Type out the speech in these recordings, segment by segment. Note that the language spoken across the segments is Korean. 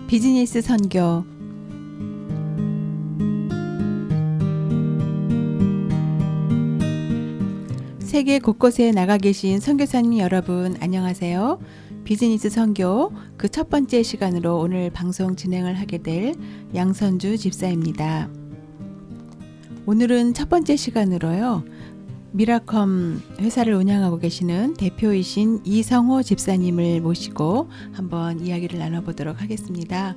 비즈니스 선교. 세계 곳곳에 나가 계신 선교사님 여러분 안녕하세요. 비즈니스 선교 그 첫 번째 시간으로 오늘 방송 진행을 하게 될 양선주 집사입니다. 오늘은 첫 번째 시간으로요. 미라컴 회사를 운영하고 계시는 대표이신 이성호 집사님을 모시고 한번 이야기를 나눠보도록 하겠습니다.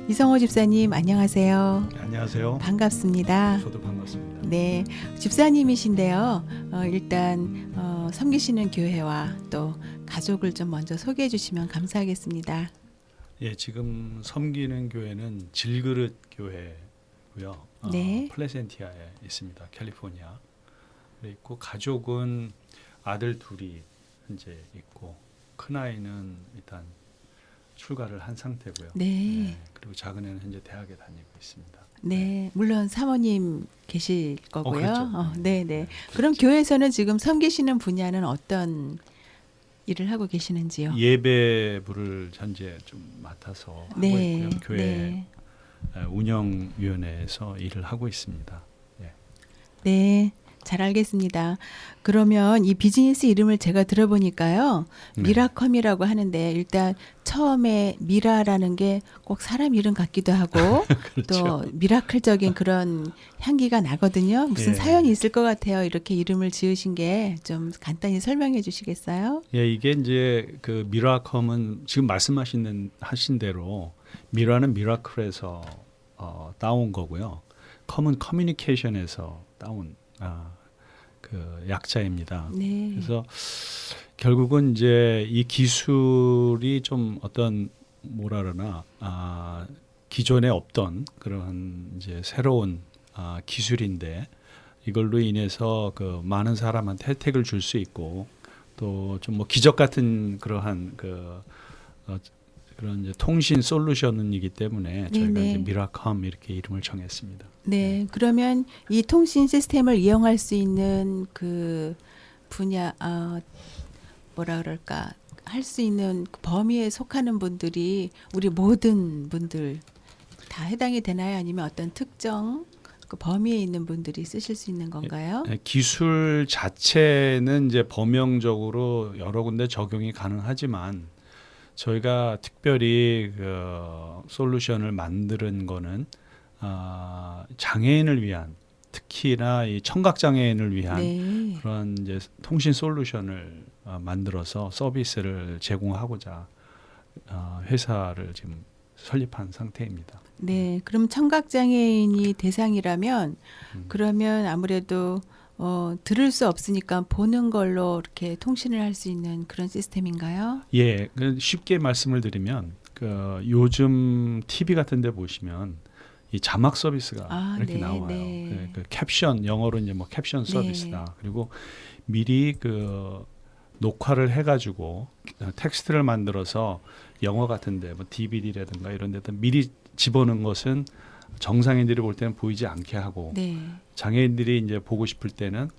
이성호 집사님 안녕하세요. 안녕하세요. 반갑습니다. 저도 반갑습니다. 네, 집사님이신데요. 일단 섬기시는 교회와 또 가족을 좀 먼저 소개해 주시면 감사하겠습니다. 예, 지금 섬기는 교회는 질그릇 교회고요. 네. 플레센티아에 있습니다. 캘리포니아. 있고 가족은 아들 둘이 현재 있고 큰 아이는 일단 출가를 한 상태고요. 네. 그리고 작은 애는 현재 대학에 다니고 있습니다. 네, 물론 사모님 계실 거고요. 그렇죠. 네, 네. 그럼 교회에서는 지금 섬기시는 분야는 어떤 일을 하고 계시는지요? 예배부를 현재 좀 맡아서 하고 네, 있고요. 교회 네. 운영위원회에서 일을 하고 있습니다. 네, 잘 알겠습니다. 그러면 이 비즈니스 이름을 제가 들어보니까요. 네. 미라컴이라고 하는데 일단 처음에 미라라는 게 꼭 사람 이름 같기도 하고 그렇죠. 또 미라클적인 그런 향기가 나거든요. 무슨 예. 사연이 있을 것 같아요. 이렇게 이름을 지으신 게 좀 간단히 설명해 주시겠어요? 예, 이게 이제 그 미라컴은 지금 하신 대로 미라는 미라클에서 따온 거고요. 컴은 커뮤니케이션에서 따온 그 약자입니다. 네. 그래서 결국은 이제 이 기술이 좀 어떤 뭐라 그러나 기존에 없던 그런 이제 새로운 기술인데 이걸로 인해서 그 많은 사람한테 혜택을 줄 수 있고 또 좀 뭐 기적 같은 그러한 그런 이제 통신 솔루션이기 때문에 저희가 네네. 이제 미라컴 이렇게 이름을 정했습니다. 네. 그러면 이 통신 시스템을 이용할 수 있는 그 분야 뭐라 그럴까? 할 수 있는 그 범위에 속하는 분들이 우리 모든 분들 다 해당이 되나요? 아니면 어떤 특정 그 범위에 있는 분들이 쓰실 수 있는 건가요? 기술 자체는 이제 범용적으로 여러 군데 적용이 가능하지만 저희가 특별히 그 솔루션을 만드는 거는 장애인을 위한 특히나 이 청각 장애인을 위한 네. 그런 이제 통신 솔루션을 만들어서 서비스를 제공하고자 회사를 지금 설립한 상태입니다. 네. 그럼 청각 장애인이 대상이라면 그러면 아무래도 들을 수 없으니까 보는 걸로 이렇게 통신을 할 수 있는 그런 시스템인가요? 예, 쉽게 말씀을 드리면 그 요즘 TV 같은 데 보시면 이 자막 서비스가 이렇게 네, 나와요. 네. 그 캡션 영어로 이제 뭐 캡션 네. 서비스다. 그리고 미리 그 녹화를 해가지고 텍스트를 만들어서 영화 같은데 뭐 DVD라든가 이런 데다 미리 집어넣은 것은 정상인들이 볼 때는 보이지 않게 하고 네. 장애인들이 이제 보고 싶을 때는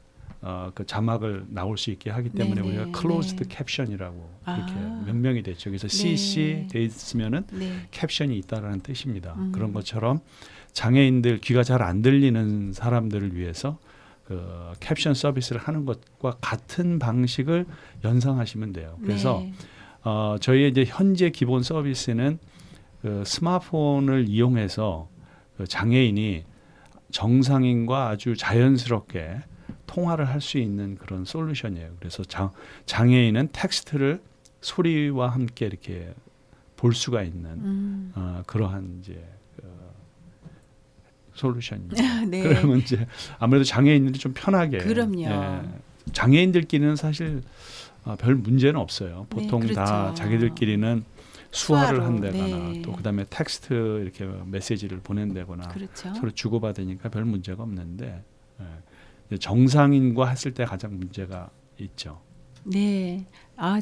그 자막을 나올 수 있게 하기 때문에 네, 우리가 네, 클로즈드 네. 캡션이라고 이렇게 아. 명명이 됐죠. 그래서 네. CC 돼 있으면은 네. 캡션이 있다라는 뜻입니다. 음. 그런 것처럼 장애인들 귀가 잘 안 들리는 사람들을 위해서 그 캡션 서비스를 하는 것과 같은 방식을 연상하시면 돼요. 그래서 네. 저희의 이제 현재 기본 서비스는 그 스마트폰을 이용해서 그 장애인이 정상인과 아주 자연스럽게 통화를 할 수 있는 그런 솔루션이에요. 그래서 장애인은 텍스트를 소리와 함께 이렇게 볼 수가 있는 그러한 이제 솔루션입니다. 네. 그러면 이제 아무래도 장애인들이 좀 편하게 그럼요. 장애인들끼리는 사실 별 문제는 없어요. 네, 보통 다 그렇죠. 자기들끼리는 수화를 수화로, 한다거나 네. 또 그다음에 텍스트 이렇게 메시지를 보낸다거나 그렇죠. 서로 주고받으니까 별 문제가 없는데 이제 정상인과 했을 때 가장 문제가 있죠. 네.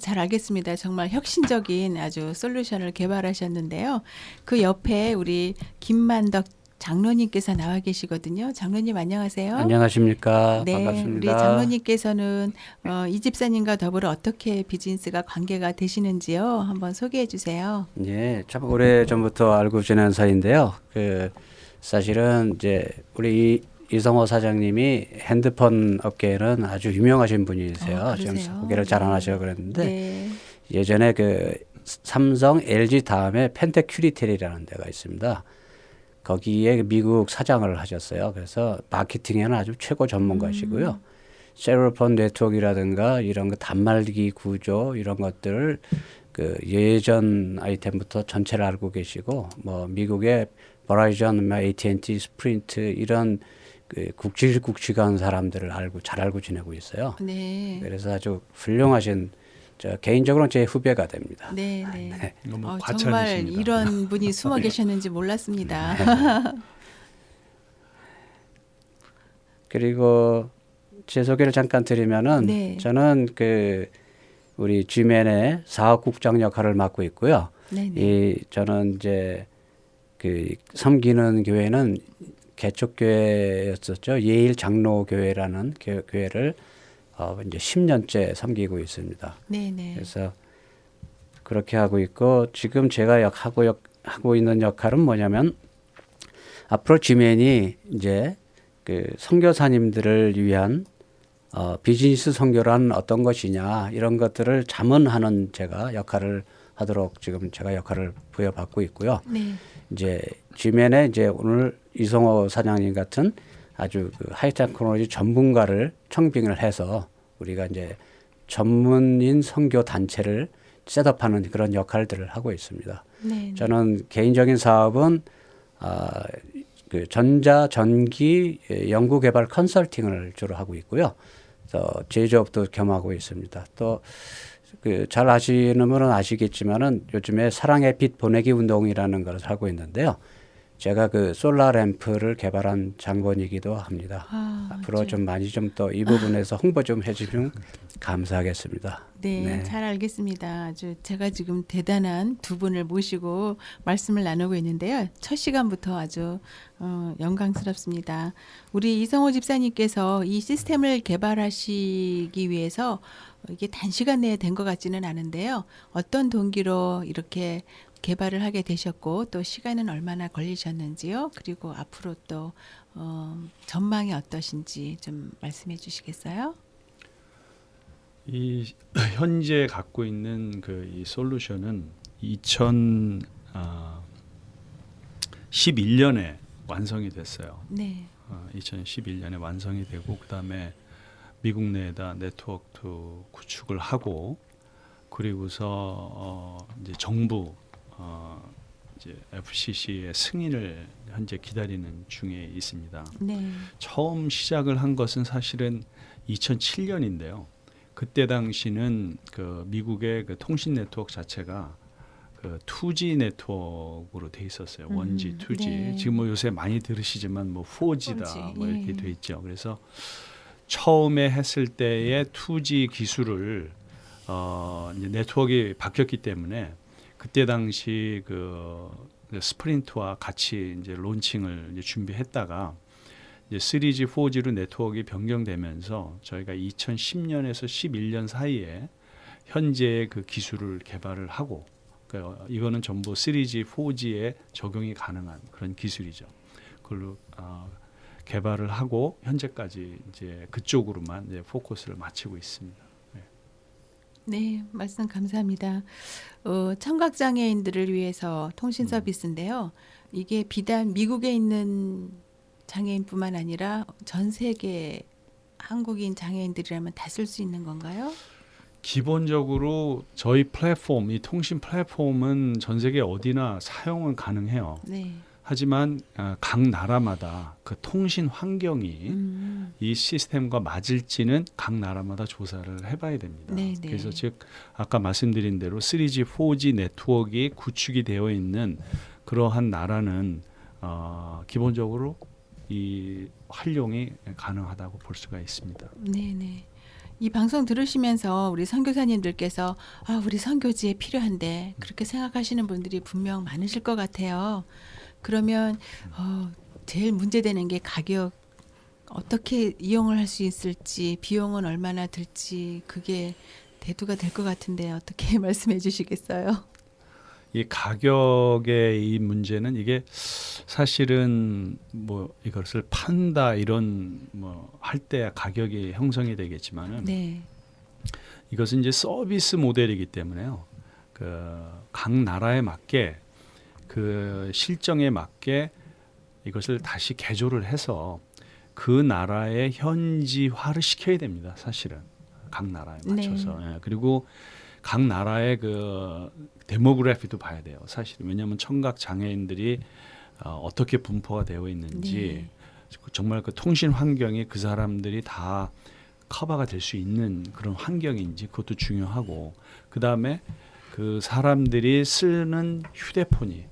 잘 알겠습니다. 정말 혁신적인 아주 솔루션을 개발하셨는데요. 그 옆에 우리 김만덕 장로님께서 나와 계시거든요. 장로님 안녕하세요. 안녕하십니까. 네, 우리 반갑습니다. 장로님께서는 이 집사님과 더불어 어떻게 비즈니스가 관계가 되시는지요? 한번 소개해 주세요. 예, 참 오래 전부터 알고 지낸 사이인데요. 사실은 이제 우리 이성호 사장님이 핸드폰 업계에는 아주 유명하신 분이세요. 지금 그러세요? 소개를 잘 안 하셔서 그랬는데 네. 예전에 삼성, LG 다음에 펜테큐리텔이라는 데가 있습니다. 거기에 미국 사장을 하셨어요. 그래서 마케팅에는 아주 최고 전문가시고요. 셀러폰 네트워크라든가 이런 거 단말기 구조 이런 것들을 예전 아이템부터 전체를 알고 계시고 뭐 미국의 버라이전, AT&T, 스프린트 이런 굵직굵직한 사람들을 잘 알고 지내고 있어요. 네. 그래서 아주 훌륭하신 개인적으로는 제 후배가 됩니다. 네, 네. 이거 뭐 정말 과찬이십니다. 이런 분이 숨어 계셨는지 몰랐습니다. 그리고 제 소개를 잠깐 드리면은 네. 저는 우리 G맨의 사업국장 역할을 맡고 있고요. 네, 네. 저는 이제 섬기는 교회는 개척교회였었죠. 예일 장로교회라는 교회를 이제 10년째 섬기고 있습니다. 네, 네. 그래서 그렇게 하고 있고 지금 제가 하고 있는 역할은 뭐냐면 앞으로 G맨이 이제 선교사님들을 위한 비즈니스 선교란 어떤 것이냐 이런 것들을 자문하는 제가 역할을 하도록 지금 제가 역할을 부여받고 있고요. 네. 이제 G맨에 이제 오늘 이성호 사장님 같은 아주 하이테크놀로지 전문가를 청빙을 해서 우리가 이제 전문인 선교 단체를 셋업하는 그런 역할들을 하고 있습니다. 네. 저는 개인적인 사업은 전자 전기 연구 개발 컨설팅을 주로 하고 있고요. 제조업도 겸하고 있습니다. 또 잘 아시는 분은 아시겠지만은 요즘에 사랑의 빛 보내기 운동이라는 것을 하고 있는데요. 제가 솔라 램프를 개발한 장본이기도 합니다. 앞으로 좀 많이 좀 또 이 부분에서 홍보 좀 해주시면 감사하겠습니다. 네, 네. 잘 알겠습니다. 아주 제가 지금 대단한 두 분을 모시고 말씀을 나누고 있는데요. 첫 시간부터 아주 영광스럽습니다. 우리 이성호 집사님께서 이 시스템을 개발하시기 위해서 이게 단시간 내에 된 것 같지는 않은데요. 어떤 동기로 이렇게 개발을 하게 되셨고 또 시간은 얼마나 걸리셨는지요? 그리고 앞으로 또 전망이 어떠신지 좀 말씀해 주시겠어요? 이 현재 갖고 있는 이 솔루션은 2011년에 완성이 됐어요. 네. 2011년에 완성이 되고 그다음에 미국 내에다 네트워크 구축을 하고 그리고서 이제 정부 이제 FCC의 승인을 현재 기다리는 중에 있습니다. 네. 처음 시작을 한 것은 사실은 2007년인데요. 그때 당시는 미국의 통신 네트워크 자체가 2G 네트워크로 돼 있었어요. 1G, 2G. 네. 지금 뭐 요새 많이 들으시지만 4G다 4G, 뭐 이렇게 예. 돼 있죠. 그래서 처음에 했을 때의 2G 기술을 이제 네트워크가 바뀌었기 때문에 그때 당시 스프린트와 같이 이제 론칭을 이제 준비했다가 이제 3G, 4G로 네트워크가 변경되면서 저희가 2010년에서 11년 사이에 현재의 기술을 개발을 하고 이거는 전부 3G, 4G에 적용이 가능한 그런 기술이죠. 그걸로 개발을 하고 현재까지 이제 그쪽으로만 이제 포커스를 맞추고 있습니다. 네, 말씀 감사합니다. 청각 장애인들을 위해서 통신 서비스인데요. 이게 비단 미국에 있는 장애인뿐만 아니라 전 세계 한국인 장애인들이라면 다 쓸 수 있는 건가요? 기본적으로 저희 플랫폼, 이 통신 플랫폼은 전 세계 어디나 사용은 가능해요. 네. 하지만 각 나라마다 통신 환경이 이 시스템과 맞을지는 각 나라마다 조사를 해봐야 됩니다. 네, 네. 그래서 즉 아까 말씀드린 대로 3G, 4G 네트워크가 구축이 되어 있는 그러한 나라는 기본적으로 이 활용이 가능하다고 볼 수가 있습니다. 네, 네. 이 방송 들으시면서 우리 선교사님들께서 우리 선교지에 필요한데 그렇게 생각하시는 분들이 분명 많으실 것 같아요. 그러면 제일 문제되는 게 가격 어떻게 이용을 할 수 있을지 비용은 얼마나 들지 그게 대두가 될 것 같은데 어떻게 말씀해 주시겠어요? 이 가격의 이 문제는 이게 사실은 뭐 이것을 판다 이런 뭐 할 때 가격이 형성이 되겠지만은 네. 이것은 이제 서비스 모델이기 때문에요. 각 나라에 맞게 그 실정에 맞게 이것을 다시 개조를 해서 그 나라의 현지화를 시켜야 됩니다. 사실은 각 나라에 맞춰서. 예. 그리고 각 나라의 그 데모그래피도 봐야 돼요. 사실 왜냐하면 청각 장애인들이 어떻게 분포가 되어 있는지 정말 그 통신 환경이 그 사람들이 다 커버가 될 수 있는 그런 환경인지 그것도 중요하고 그 다음에 그 사람들이 쓰는 휴대폰이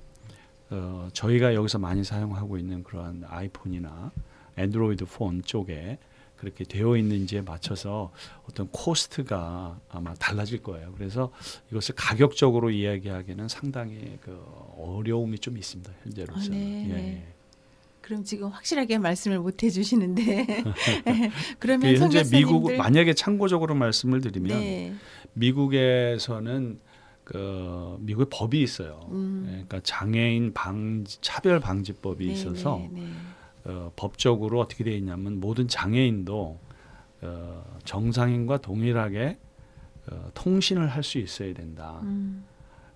저희가 여기서 많이 사용하고 있는 그러한 아이폰이나 안드로이드 폰 쪽에 그렇게 되어 있는지에 맞춰서 어떤 코스트가 아마 달라질 거예요. 그래서 이것을 가격적으로 이야기하기는 상당히 그 어려움이 좀 있습니다. 현재로서는. 네. 예. 그럼 지금 확실하게 말씀을 못 해주시는데 그러면 현재 미국 선교사님들 만약에 참고적으로 말씀을 드리면 네. 미국에서는 미국의 법이 있어요. 그러니까 장애인 차별 방지법이 네, 있어서 네, 네. 법적으로 어떻게 되어 있냐면 모든 장애인도 정상인과 동일하게 통신을 할 수 있어야 된다.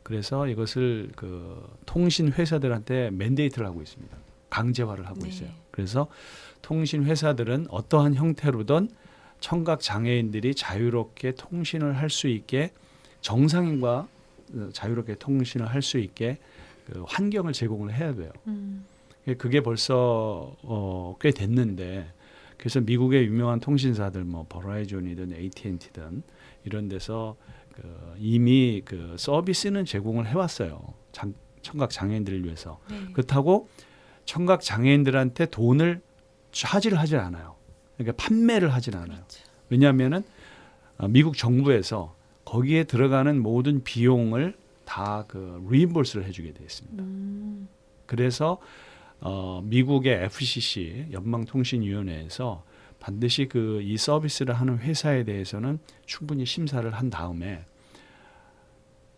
그래서 이것을 그 통신 회사들한테 맨데이트를 하고 있습니다. 강제화를 하고 네. 있어요. 그래서 통신 회사들은 어떠한 형태로든 청각 장애인들이 자유롭게 통신을 할 수 있게 정상인과 자유롭게 통신을 할 수 있게 그 환경을 제공을 해야 돼요. 그게 벌써 꽤 됐는데 그래서 미국의 유명한 통신사들 뭐 버라이즌이든 AT&T든 이런 데서 이미 그 서비스는 제공을 해왔어요. 청각 장애인들을 위해서. 네. 그렇다고 청각 장애인들한테 돈을 차지를 하질 않아요. 그러니까 판매를 하질 않아요. 그렇죠. 왜냐하면은 미국 정부에서 거기에 들어가는 모든 비용을 다 그 리임버스를 해주게 되어 있습니다. 그래서 미국의 FCC 연방통신위원회에서 반드시 그 이 서비스를 하는 회사에 대해서는 충분히 심사를 한 다음에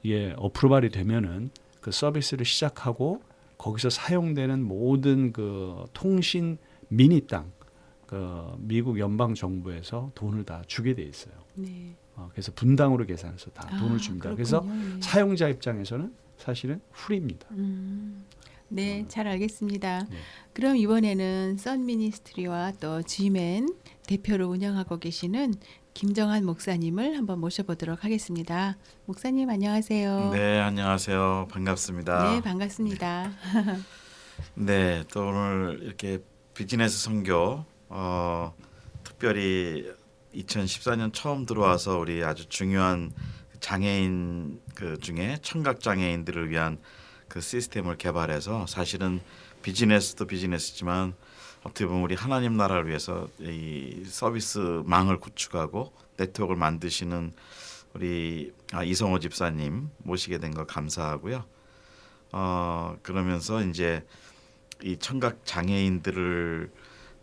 이게 어프로발이 되면은 그 서비스를 시작하고 거기서 사용되는 모든 그 통신 미니 땅, 그 미국 연방 정부에서 돈을 다 주게 돼 있어요. 네. 그래서 분당으로 계산해서 다 돈을 줍니다. 그래서 그렇군요. 네. 사용자 입장에서는 사실은 프리입니다. 네, 잘 알겠습니다. 네. 그럼 이번에는 썬미니스트리와 또 G맨 대표로 운영하고 계시는 김정한 목사님을 한번 모셔보도록 하겠습니다. 목사님 안녕하세요. 네, 안녕하세요. 반갑습니다. 네, 반갑습니다. 네, 또 오늘 이렇게 비즈니스 선교 특별히 2014년 처음 들어와서 우리 아주 중요한 장애인 그 중에 청각 장애인들을 위한 그 시스템을 개발해서 사실은 비즈니스도 비즈니스지만 어떻게 보면 우리 하나님 나라를 위해서 이 서비스망을 구축하고 네트워크를 만드시는 우리 이성호 집사님 모시게 된 거 감사하고요. 그러면서 이제 이 청각 장애인들을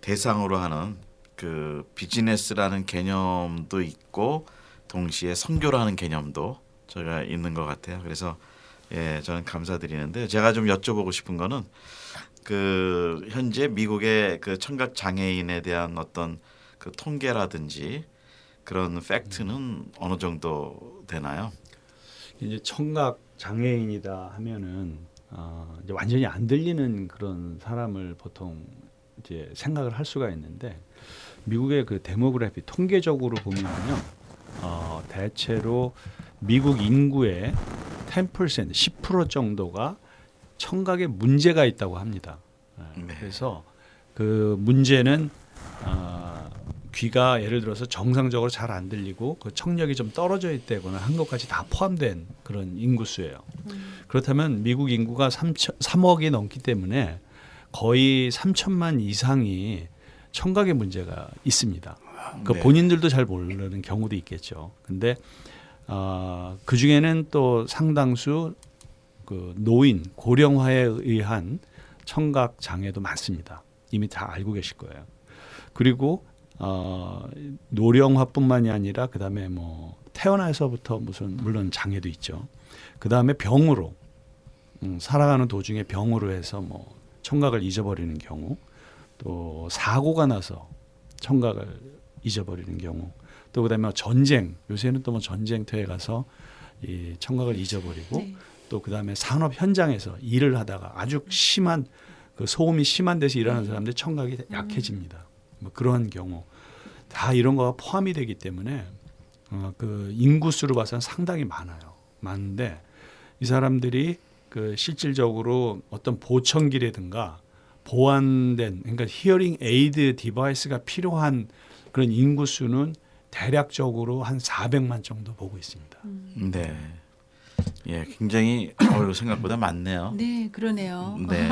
대상으로 하는 그 비즈니스라는 개념도 있고 동시에 선교라는 개념도 저희가 있는 것 같아요. 그래서 예, 저는 감사드리는데 제가 좀 여쭤보고 싶은 거는 그 현재 미국의 그 청각 장애인에 대한 어떤 그 통계라든지 그런 팩트는 어느 정도 되나요? 이제 청각 장애인이다 하면은 이제 완전히 안 들리는 그런 사람을 보통 이제 생각을 할 수가 있는데 미국의 그 데모그래피 통계적으로 보면요, 대체로 미국 인구의 10%, 10% 정도가 청각에 문제가 있다고 합니다. 네. 그래서 그 문제는 귀가 예를 들어서 정상적으로 잘 안 들리고 그 청력이 좀 떨어져 있다거나 한 것까지 다 포함된 그런 인구수예요. 그렇다면 미국 인구가 3억이 넘기 때문에 거의 3천만 이상이 청각의 문제가 있습니다. 그 네. 본인들도 잘 모르는 경우도 있겠죠. 근데 그 중에는 또 상당수 그 노인 고령화에 의한 청각 장애도 많습니다. 이미 다 알고 계실 거예요. 그리고 노령화뿐만이 아니라 그다음에 뭐 태어나서부터 물론 장애도 있죠. 그다음에 병으로 살아가는 도중에 병으로 해서 뭐 청각을 잊어버리는 경우, 또 사고가 나서 청각을 잊어버리는 경우, 또 그다음에 전쟁, 요새는 또 뭐 전쟁터에 가서 이 청각을 잊어버리고, 네. 또 그다음에 산업 현장에서 일을 하다가 아주 심한 그 소음이 심한 데서 일하는 사람들 청각이 약해집니다. 뭐 그러한 경우 다 이런 거가 포함이 되기 때문에 그 인구수로 봐서는 상당히 많은데 이 사람들이 그 실질적으로 어떤 보청기라든가 보완된, 그러니까 히어링 에이드 디바이스가 필요한 그런 인구수는 대략적으로 한 400만 정도 보고 있습니다. 네. 예, 굉장히 생각보다 많네요. 네, 그러네요. 네.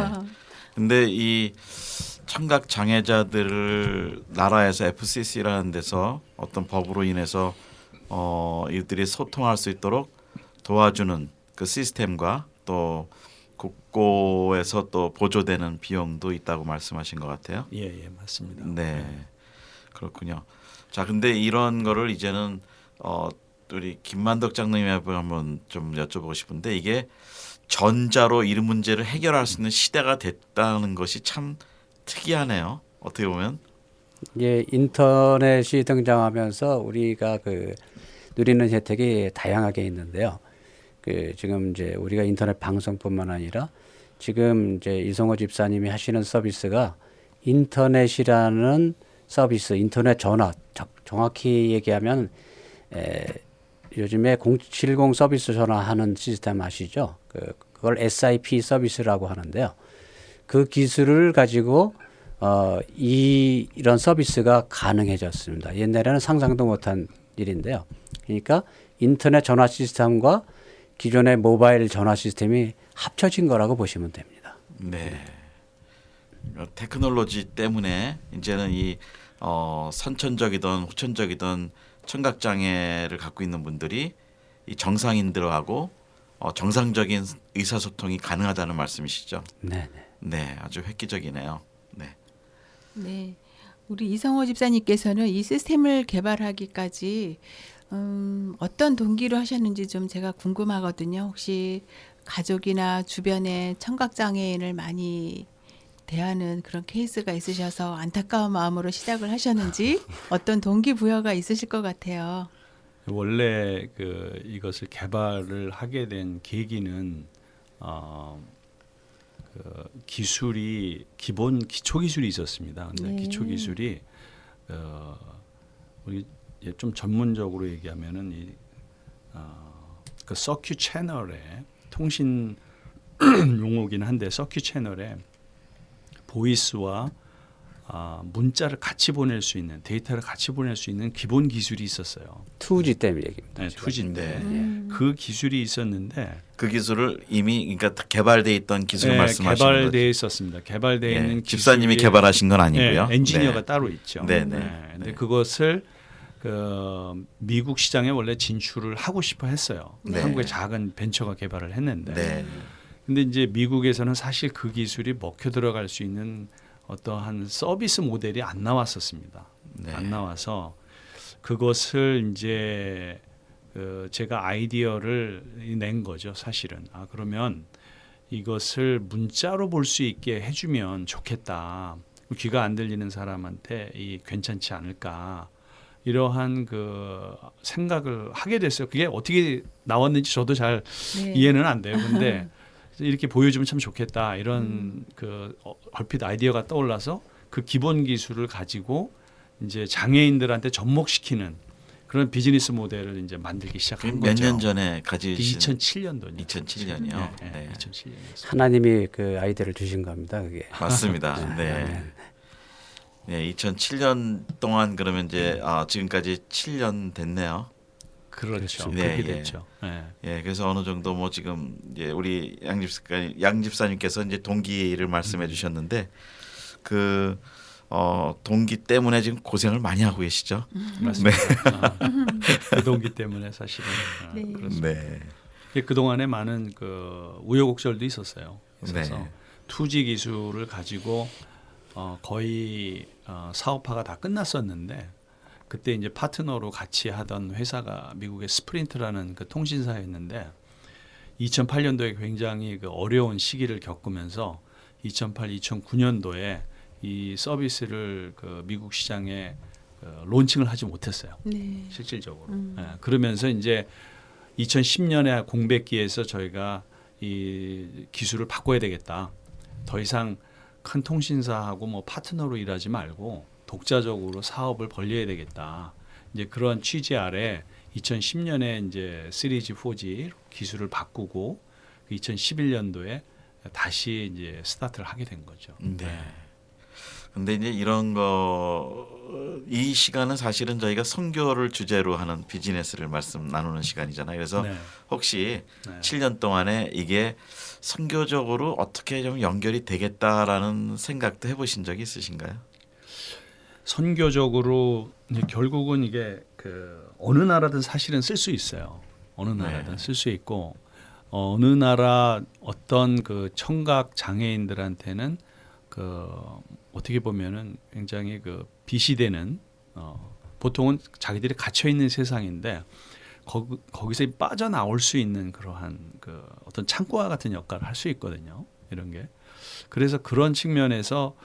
근데 이 청각 장애자들을 나라에서 FCC라는 데서 어떤 법으로 인해서 이들이 소통할 수 있도록 도와주는 그 시스템과 또 국고에서 또 보조되는 비용도 있다고 말씀하신 것 같아요. 예, 맞습니다. 네, 그렇군요. 자, 근데 이런 거를 이제는 우리 김만덕 장로님한테 한번 좀 여쭤보고 싶은데, 이게 전자로 이 문제를 해결할 수 있는 시대가 됐다는 것이 참 특이하네요. 어떻게 보면. 이제 인터넷이 등장하면서 우리가 그 누리는 혜택이 다양하게 있는데요. 그 지금 이제 우리가 인터넷 방송뿐만 아니라 지금 이제 이성호 집사님이 하시는 서비스가 인터넷이라는 서비스, 인터넷 전화, 정확히 얘기하면 요즘에 070 서비스 전화하는 시스템 아시죠? 그걸 SIP 서비스라고 하는데요. 그 기술을 가지고 이런 서비스가 가능해졌습니다. 옛날에는 상상도 못한 일인데요. 그러니까 인터넷 전화 시스템과 기존의 모바일 전화 시스템이 합쳐진 거라고 보시면 됩니다. 네. 테크놀로지 때문에 이제는 이 선천적이든 후천적이든 청각 장애를 갖고 있는 분들이 이 정상인들하고 정상적인 의사소통이 가능하다는 말씀이시죠? 네. 네, 아주 획기적이네요. 네. 네, 우리 이성호 집사님께서는 이 시스템을 개발하기까지 어떤 동기로 하셨는지 좀 제가 궁금하거든요. 혹시 가족이나 주변에 청각장애인을 많이 대하는 그런 케이스가 있으셔서 안타까운 마음으로 시작을 하셨는지 어떤 동기부여가 있으실 것 같아요. 원래 이것을 개발을 하게 된 계기는 기술이 기초 기술이 있었습니다. 근데 네. 기초 기술이 우리 좀 전문적으로 얘기하면은 그 서큐 채널에 통신 용어긴 한데 서큐 채널에 보이스와 문자를 같이 보낼 수 있는, 데이터를 같이 보낼 수 있는 기본 기술이 있었어요. 2G 때문에 얘기입니다. 네, 2G인데 네. 그 기술이 있었는데 그 기술을 이미 그러니까 개발돼 있던 기술을 네, 말씀하시는 개발돼 거죠. 있었습니다. 개발돼 예, 있는 집사님이 기술이- 개발하신 건 아니고요. 네, 엔지니어가 네. 따로 있죠. 네, 네. 근데 네. 그것을 미국 시장에 원래 진출을 하고 싶어 했어요. 네. 한국의 작은 벤처가 개발을 했는데, 네. 근데 이제 미국에서는 사실 그 기술이 먹혀 들어갈 수 있는 어떠한 서비스 모델이 안 나왔었습니다. 네. 안 나와서 그것을 이제 제가 아이디어를 낸 거죠. 사실은 그러면 이것을 문자로 볼 수 있게 해주면 좋겠다. 귀가 안 들리는 사람한테 괜찮지 않을까. 이러한 그 생각을 하게 됐어요. 그게 어떻게 나왔는지 저도 잘 네. 이해는 안 돼요. 근데 이렇게 보여주면 참 좋겠다. 이런 얼핏 아이디어가 떠올라서 그 기본 기술을 가지고 이제 장애인들한테 접목시키는 그런 비즈니스 모델을 이제 만들기 시작한 몇 거죠. 년 전에 가지신 2007년도요. 2007년이요. 네, 네. 2007년이었어요. 하나님이 그 아이디어를 주신 겁니다. 그게. 맞습니다. 네. 네, 2007년 동안 그러면 이제 지금까지 7년 됐네요. 그렇죠. 네, 그렇게 예. 됐죠. 네. 예, 그래서 어느 정도 뭐 지금 이제 우리 양 집사님께서 이제 동기를 말씀해 주셨는데 동기 때문에 지금 고생을 많이 하고 계시죠. 맞습니다. 그 동기 때문에 사실은 네. 그렇습니다. 네. 그 동안에 많은 그 우여곡절도 있었어요. 그래서 네. 2G 기술을 가지고 거의 사업화가 다 끝났었는데 그때 이제 파트너로 같이 하던 회사가 미국의 스프린트라는 그 통신사였는데 2008년도에 굉장히 그 어려운 시기를 겪으면서 2008, 2009년도에 이 서비스를 그 미국 시장에 론칭을 하지 못했어요. 네. 실질적으로. 그러면서 이제 2010년에 공백기에서 저희가 이 기술을 바꿔야 되겠다. 더 이상 큰 통신사하고 뭐 파트너로 일하지 말고 독자적으로 사업을 벌려야 되겠다. 이제 그런 취지 아래 2010년에 이제 3G, 4G 기술을 바꾸고 2011년도에 다시 이제 스타트를 하게 된 거죠. 네. 근데 이제 이런 이 시간은 사실은 저희가 선교를 주제로 하는 비즈니스를 말씀 나누는 시간이잖아요. 그래서 네. 혹시 네. 7년 동안에 이게 선교적으로 어떻게 좀 연결이 되겠다라는 생각도 해보신 적이 있으신가요? 선교적으로 이제 결국은 이게 그 어느 나라든 사실은 쓸 수 있어요. 어느 나라든 네. 쓸 수 있고 어느 나라 어떤 그 청각 장애인들한테는 그 어떻게 보면은 굉장히 그 비시되는 보통은 자기들이 갇혀 있는 세상인데 거기서 빠져나올 수 있는 그러한 그 어떤 창고와 같은 역할을 할 수 있거든요. 이런 게. 그래서 그런 측면에서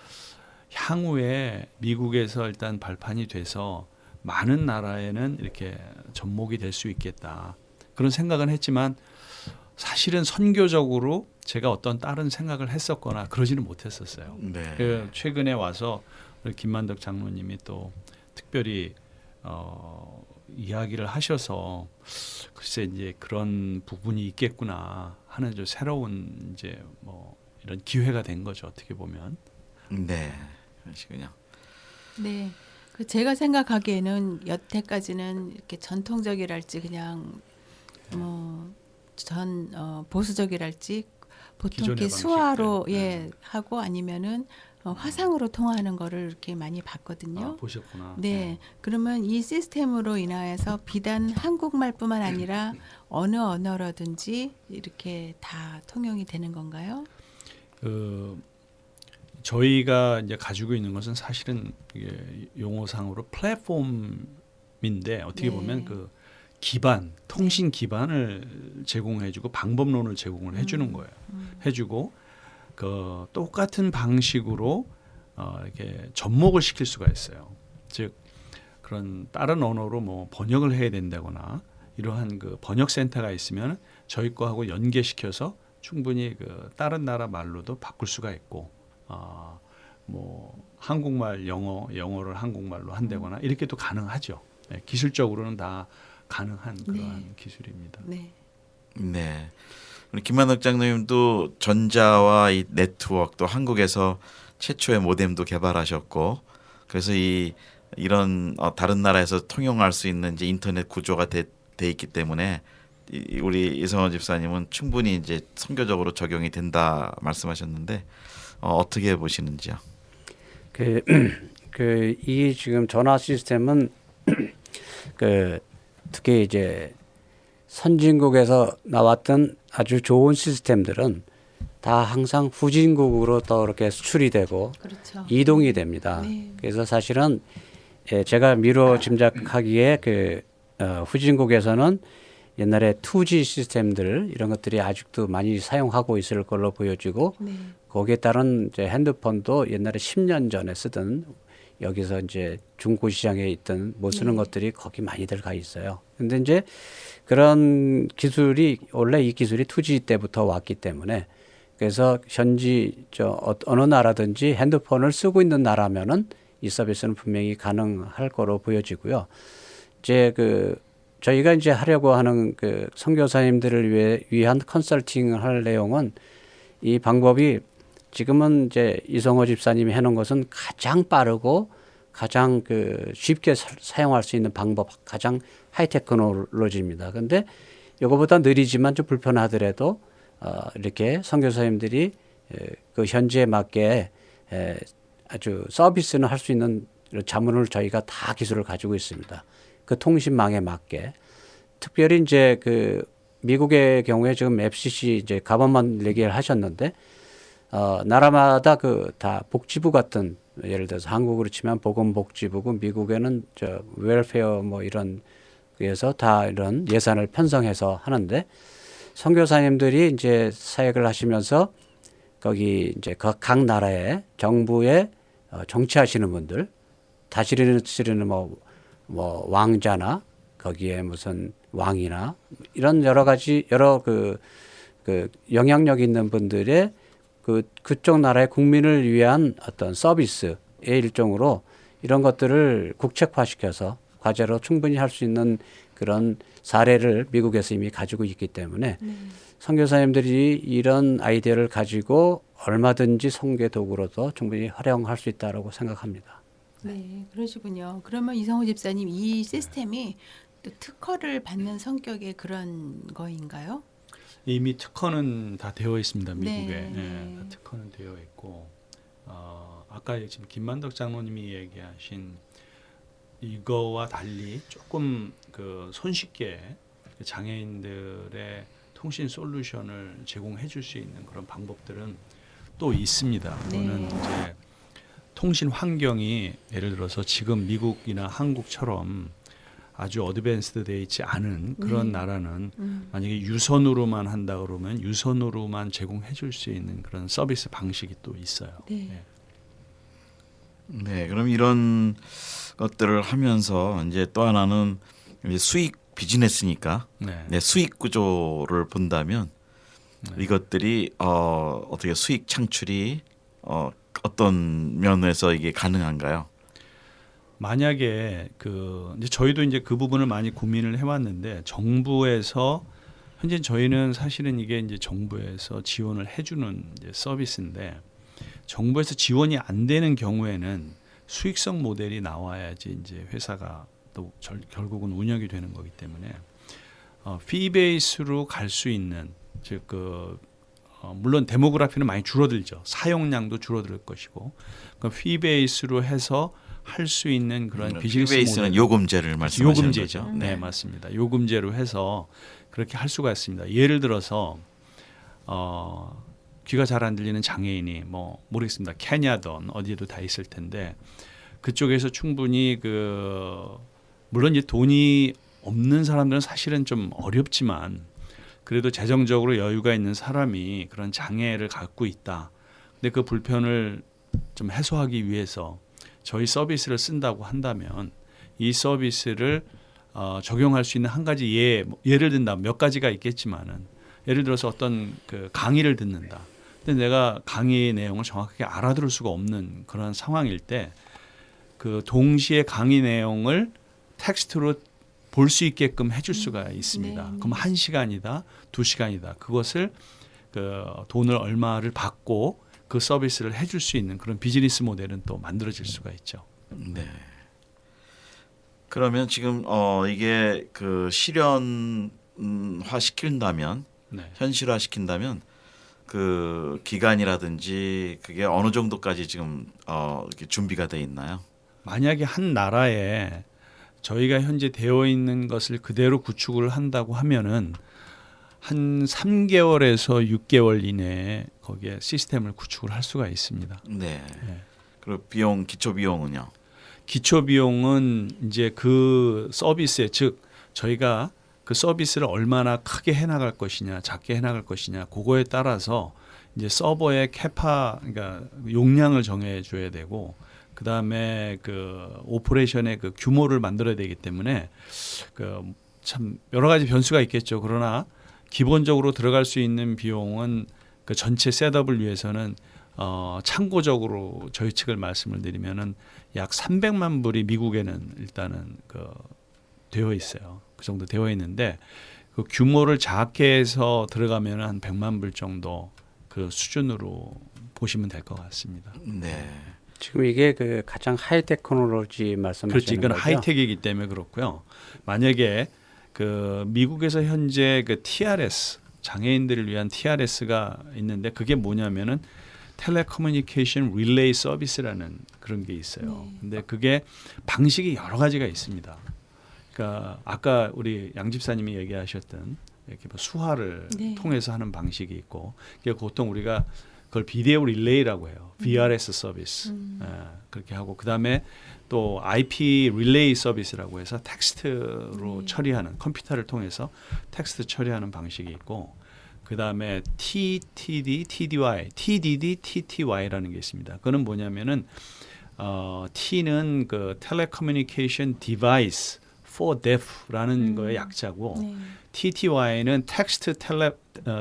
향후에 미국에서 일단 발판이 돼서 많은 나라에는 이렇게 접목이 될 수 있겠다. 그런 생각은 했지만 사실은 선교적으로 제가 어떤 다른 생각을 했었거나 그러지는 못했었어요. 네. 그 최근에 와서 우리 김만덕 장로님이 또 특별히 이야기를 하셔서 글쎄 이제 그런 부분이 있겠구나 하는 좀 새로운 이제 뭐 이런 기회가 된 거죠. 어떻게 보면. 네. 그러시군요. 네. 그 제가 생각하기에는 여태까지는 이렇게 전통적이랄지 그냥 보수적이랄지 보통 기존의 이렇게 수화로 방식들. 하고 아니면은 화상으로 통화하는 거를 이렇게 많이 봤거든요. 보셨구나. 네. 그러면 이 시스템으로 인하여서 비단 한국말뿐만 아니라 어느 언어라든지 이렇게 다 통용이 되는 건가요? 그 저희가 이제 가지고 있는 것은 사실은 이게 용어상으로 플랫폼인데 어떻게 네. 보면 그 기반, 통신 기반을 제공해주고 방법론을 제공을 해주는 거예요. 해주고 그 똑같은 방식으로 이렇게 접목을 시킬 수가 있어요. 즉 그런 다른 언어로 뭐 번역을 해야 된다거나 이러한 그 번역 센터가 있으면 저희 거하고 연계시켜서 충분히 그 다른 나라 말로도 바꿀 수가 있고 뭐 한국말 영어를 한국말로 한다거나 이렇게도 가능하죠. 네, 기술적으로는 다 가능한 그러한 기술입니다. 네. 네. 우리 김만덕 장로님도 전자와 이 네트워크 또 한국에서 최초의 모뎀도 개발하셨고 그래서 이런 다른 나라에서 통용할 수 있는 이제 인터넷 구조가 돼 있기 때문에 우리 이성원 집사님은 충분히 이제 선교적으로 적용이 된다 말씀하셨는데 어떻게 보시는지요? 이 지금 전화 시스템은 특히 이제 선진국에서 나왔던 아주 좋은 시스템들은 다 항상 후진국으로 또 이렇게 수출이 되고 그렇죠. 이동이 됩니다. 네. 그래서 사실은 제가 미뤄 짐작하기에 후진국에서는 옛날에 2G 시스템들 이런 것들이 아직도 많이 사용하고 있을 걸로 보여지고 네. 거기에 따른 이제 핸드폰도 옛날에 10년 전에 쓰던 여기서 이제 중고 시장에 있던 못 쓰는 것들이 거기 많이들 가 있어요. 근데 이제 그런 기술이 원래 이 기술이 2G 때부터 왔기 때문에 그래서 현지 어느 나라든지 핸드폰을 쓰고 있는 나라면은 이 서비스는 분명히 가능할 거로 보여지고요. 이제 저희가 이제 하려고 하는 선교사님들을 위한 컨설팅을 할 내용은 이 방법이 지금은 이제 이성호 집사님이 해놓은 것은 가장 빠르고 가장 쉽게 사용할 수 있는 방법, 가장 하이테크놀로지입니다. 근데 이거보다 느리지만 좀 불편하더라도 이렇게 선교사님들이 그 현지에 맞게 아주 서비스는 할 수 있는 자문을 저희가 다 기술을 가지고 있습니다. 그 통신망에 맞게. 특별히 이제 미국의 경우에 지금 FCC 이제 가번만 얘기를 하셨는데 나라마다 다 복지부 같은 예를 들어서 한국으로 치면 보건복지부고 미국에는 저 웰페어 뭐 이런 그래서 다 이런 예산을 편성해서 하는데 선교사님들이 이제 사역을 하시면서 거기 이제 각 나라의 정부에 정치하시는 분들 다스리는 뭐 왕자나 거기에 무슨 왕이나 이런 여러 가지 여러 그 영향력 있는 분들의 그쪽 나라의 국민을 위한 어떤 서비스의 일종으로 이런 것들을 국책화시켜서 과제로 충분히 할 수 있는 그런 사례를 미국에서 이미 가지고 있기 때문에 선교사님들이 이런 아이디어를 가지고 얼마든지 선교 도구로도 충분히 활용할 수 있다고 생각합니다. 네, 그러시군요. 그러면 이성호 집사님 이 시스템이 또 특허를 받는 성격의 그런 거인가요? 이미 특허는 다 되어 있습니다. 미국에. 네. 네, 다 특허는 되어 있고 아까 지금 김만덕 장로님이 얘기하신 이거와 달리 조금 그 손쉽게 장애인들의 통신 솔루션을 제공해 줄 수 있는 그런 방법들은 또 있습니다. 그거는 이제 통신 환경이 예를 들어서 지금 미국이나 한국처럼 아주 어드밴스드 되어 있지 않은 그런 나라는 만약에 유선으로만 한다 그러면 유선으로만 제공해 줄 수 있는 그런 서비스 방식이 또 있어요. 네. 네, 그럼 이런 것들을 하면서 이제 또 하나는 이제 수익 비즈니스니까 네, 수익 구조를 본다면 이것들이 어떻게 수익 창출이 어떤 면에서 이게 가능한가요? 만약에 이제 저희도 이제 그 부분을 많이 고민을 해왔는데 정부에서 현재 저희는 사실은 이게 이제 정부에서 지원을 해주는 이제 서비스인데 정부에서 지원이 안 되는 경우에는 수익성 모델이 나와야지 이제 회사가 또 결국은 운영이 되는 거기 때문에 피 베이스로 갈 수 있는 즉 물론 데모그래피는 많이 줄어들죠. 사용량도 줄어들 것이고 피 베이스로 해서 할 수 있는 그런 비즈니스 베이스는 모델. 요금제를 말씀하시는 요금제죠. 거죠. 네, 맞습니다. 요금제로 해서 그렇게 할 수가 있습니다. 예를 들어서 귀가 잘 안 들리는 장애인이 뭐 모르겠습니다. 케냐든 어디에도 다 있을 텐데 그쪽에서 충분히 물론 이제 돈이 없는 사람들은 사실은 좀 어렵지만 그래도 재정적으로 여유가 있는 사람이 그런 장애를 갖고 있다. 근데 그 불편을 좀 해소하기 위해서 저희 서비스를 쓴다고 한다면 이 서비스를 적용할 수 있는 한 가지 예를 든다. 몇 가지가 있겠지만은 예를 들어서 어떤 강의를 듣는다. 근데 내가 강의 내용을 정확하게 알아들을 수가 없는 그런 상황일 때 동시에 강의 내용을 텍스트로 볼 수 있게끔 해줄 수가 있습니다. 네. 그럼 1시간이다, 2시간이다. 그것을 돈을 얼마를 받고 그 서비스를 해줄 수 있는 그런 비즈니스 모델은 또 만들어질 수가 있죠. 네. 그러면 지금 이게 실현화 시킨다면 네. 현실화 시킨다면 그 기간이라든지 그게 어느 정도까지 지금 이렇게 준비가 돼 있나요? 만약에 한 나라에 저희가 현재 되어 있는 것을 그대로 구축을 한다고 하면은 한 3개월에서 6개월 이내에 거기에 시스템을 구축을 할 수가 있습니다. 네. 네. 그리고 기초 비용은요? 기초 비용은 이제 그 서비스에 즉 저희가 그 서비스를 얼마나 크게 해나갈 것이냐, 작게 해나갈 것이냐, 그거에 따라서 이제 서버의 그러니까 용량을 정해줘야 되고, 그 다음에 오퍼레이션의 규모를 만들어야 되기 때문에 참 여러 가지 변수가 있겠죠. 그러나 기본적으로 들어갈 수 있는 비용은 전체 셋업을 위해서는 참고적으로 저희 측을 말씀을 드리면은 약 300만 불이 미국에는 일단은 되어 있어요. 그 정도 되어 있는데 그 규모를 작게 해서 들어가면 한 100만 불 정도 그 수준으로 보시면 될 것 같습니다. 네. 지금 이게 가장 하이 테크놀로지 말씀하시는 그렇지, 이건 거죠? 하이텍이기 때문에 그렇고요. 만약에 미국에서 현재 TRS 장애인들을 위한 TRS가 있는데 그게 뭐냐면은 텔레커뮤니케이션 릴레이 서비스라는 그런 게 있어요. 근데 그게 방식이 여러 가지가 있습니다. 그러니까 아까 우리 양 집사님이 얘기하셨던 이렇게 수화를 통해서 하는 방식이 있고, 이게 보통 우리가 그걸 비디오 릴레이라고 해요. VRS 서비스. 그렇게 하고 그다음에 또 IP 릴레이 서비스라고 해서 텍스트로 처리하는 컴퓨터를 통해서 텍스트 처리하는 방식이 있고 그다음에 TTD, TDY, TDD, TTY라는 게 있습니다. 그거는 뭐냐면은 T는 그 Telecommunication Device for Deaf라는 거의 약자고 네. TTY는 텍스트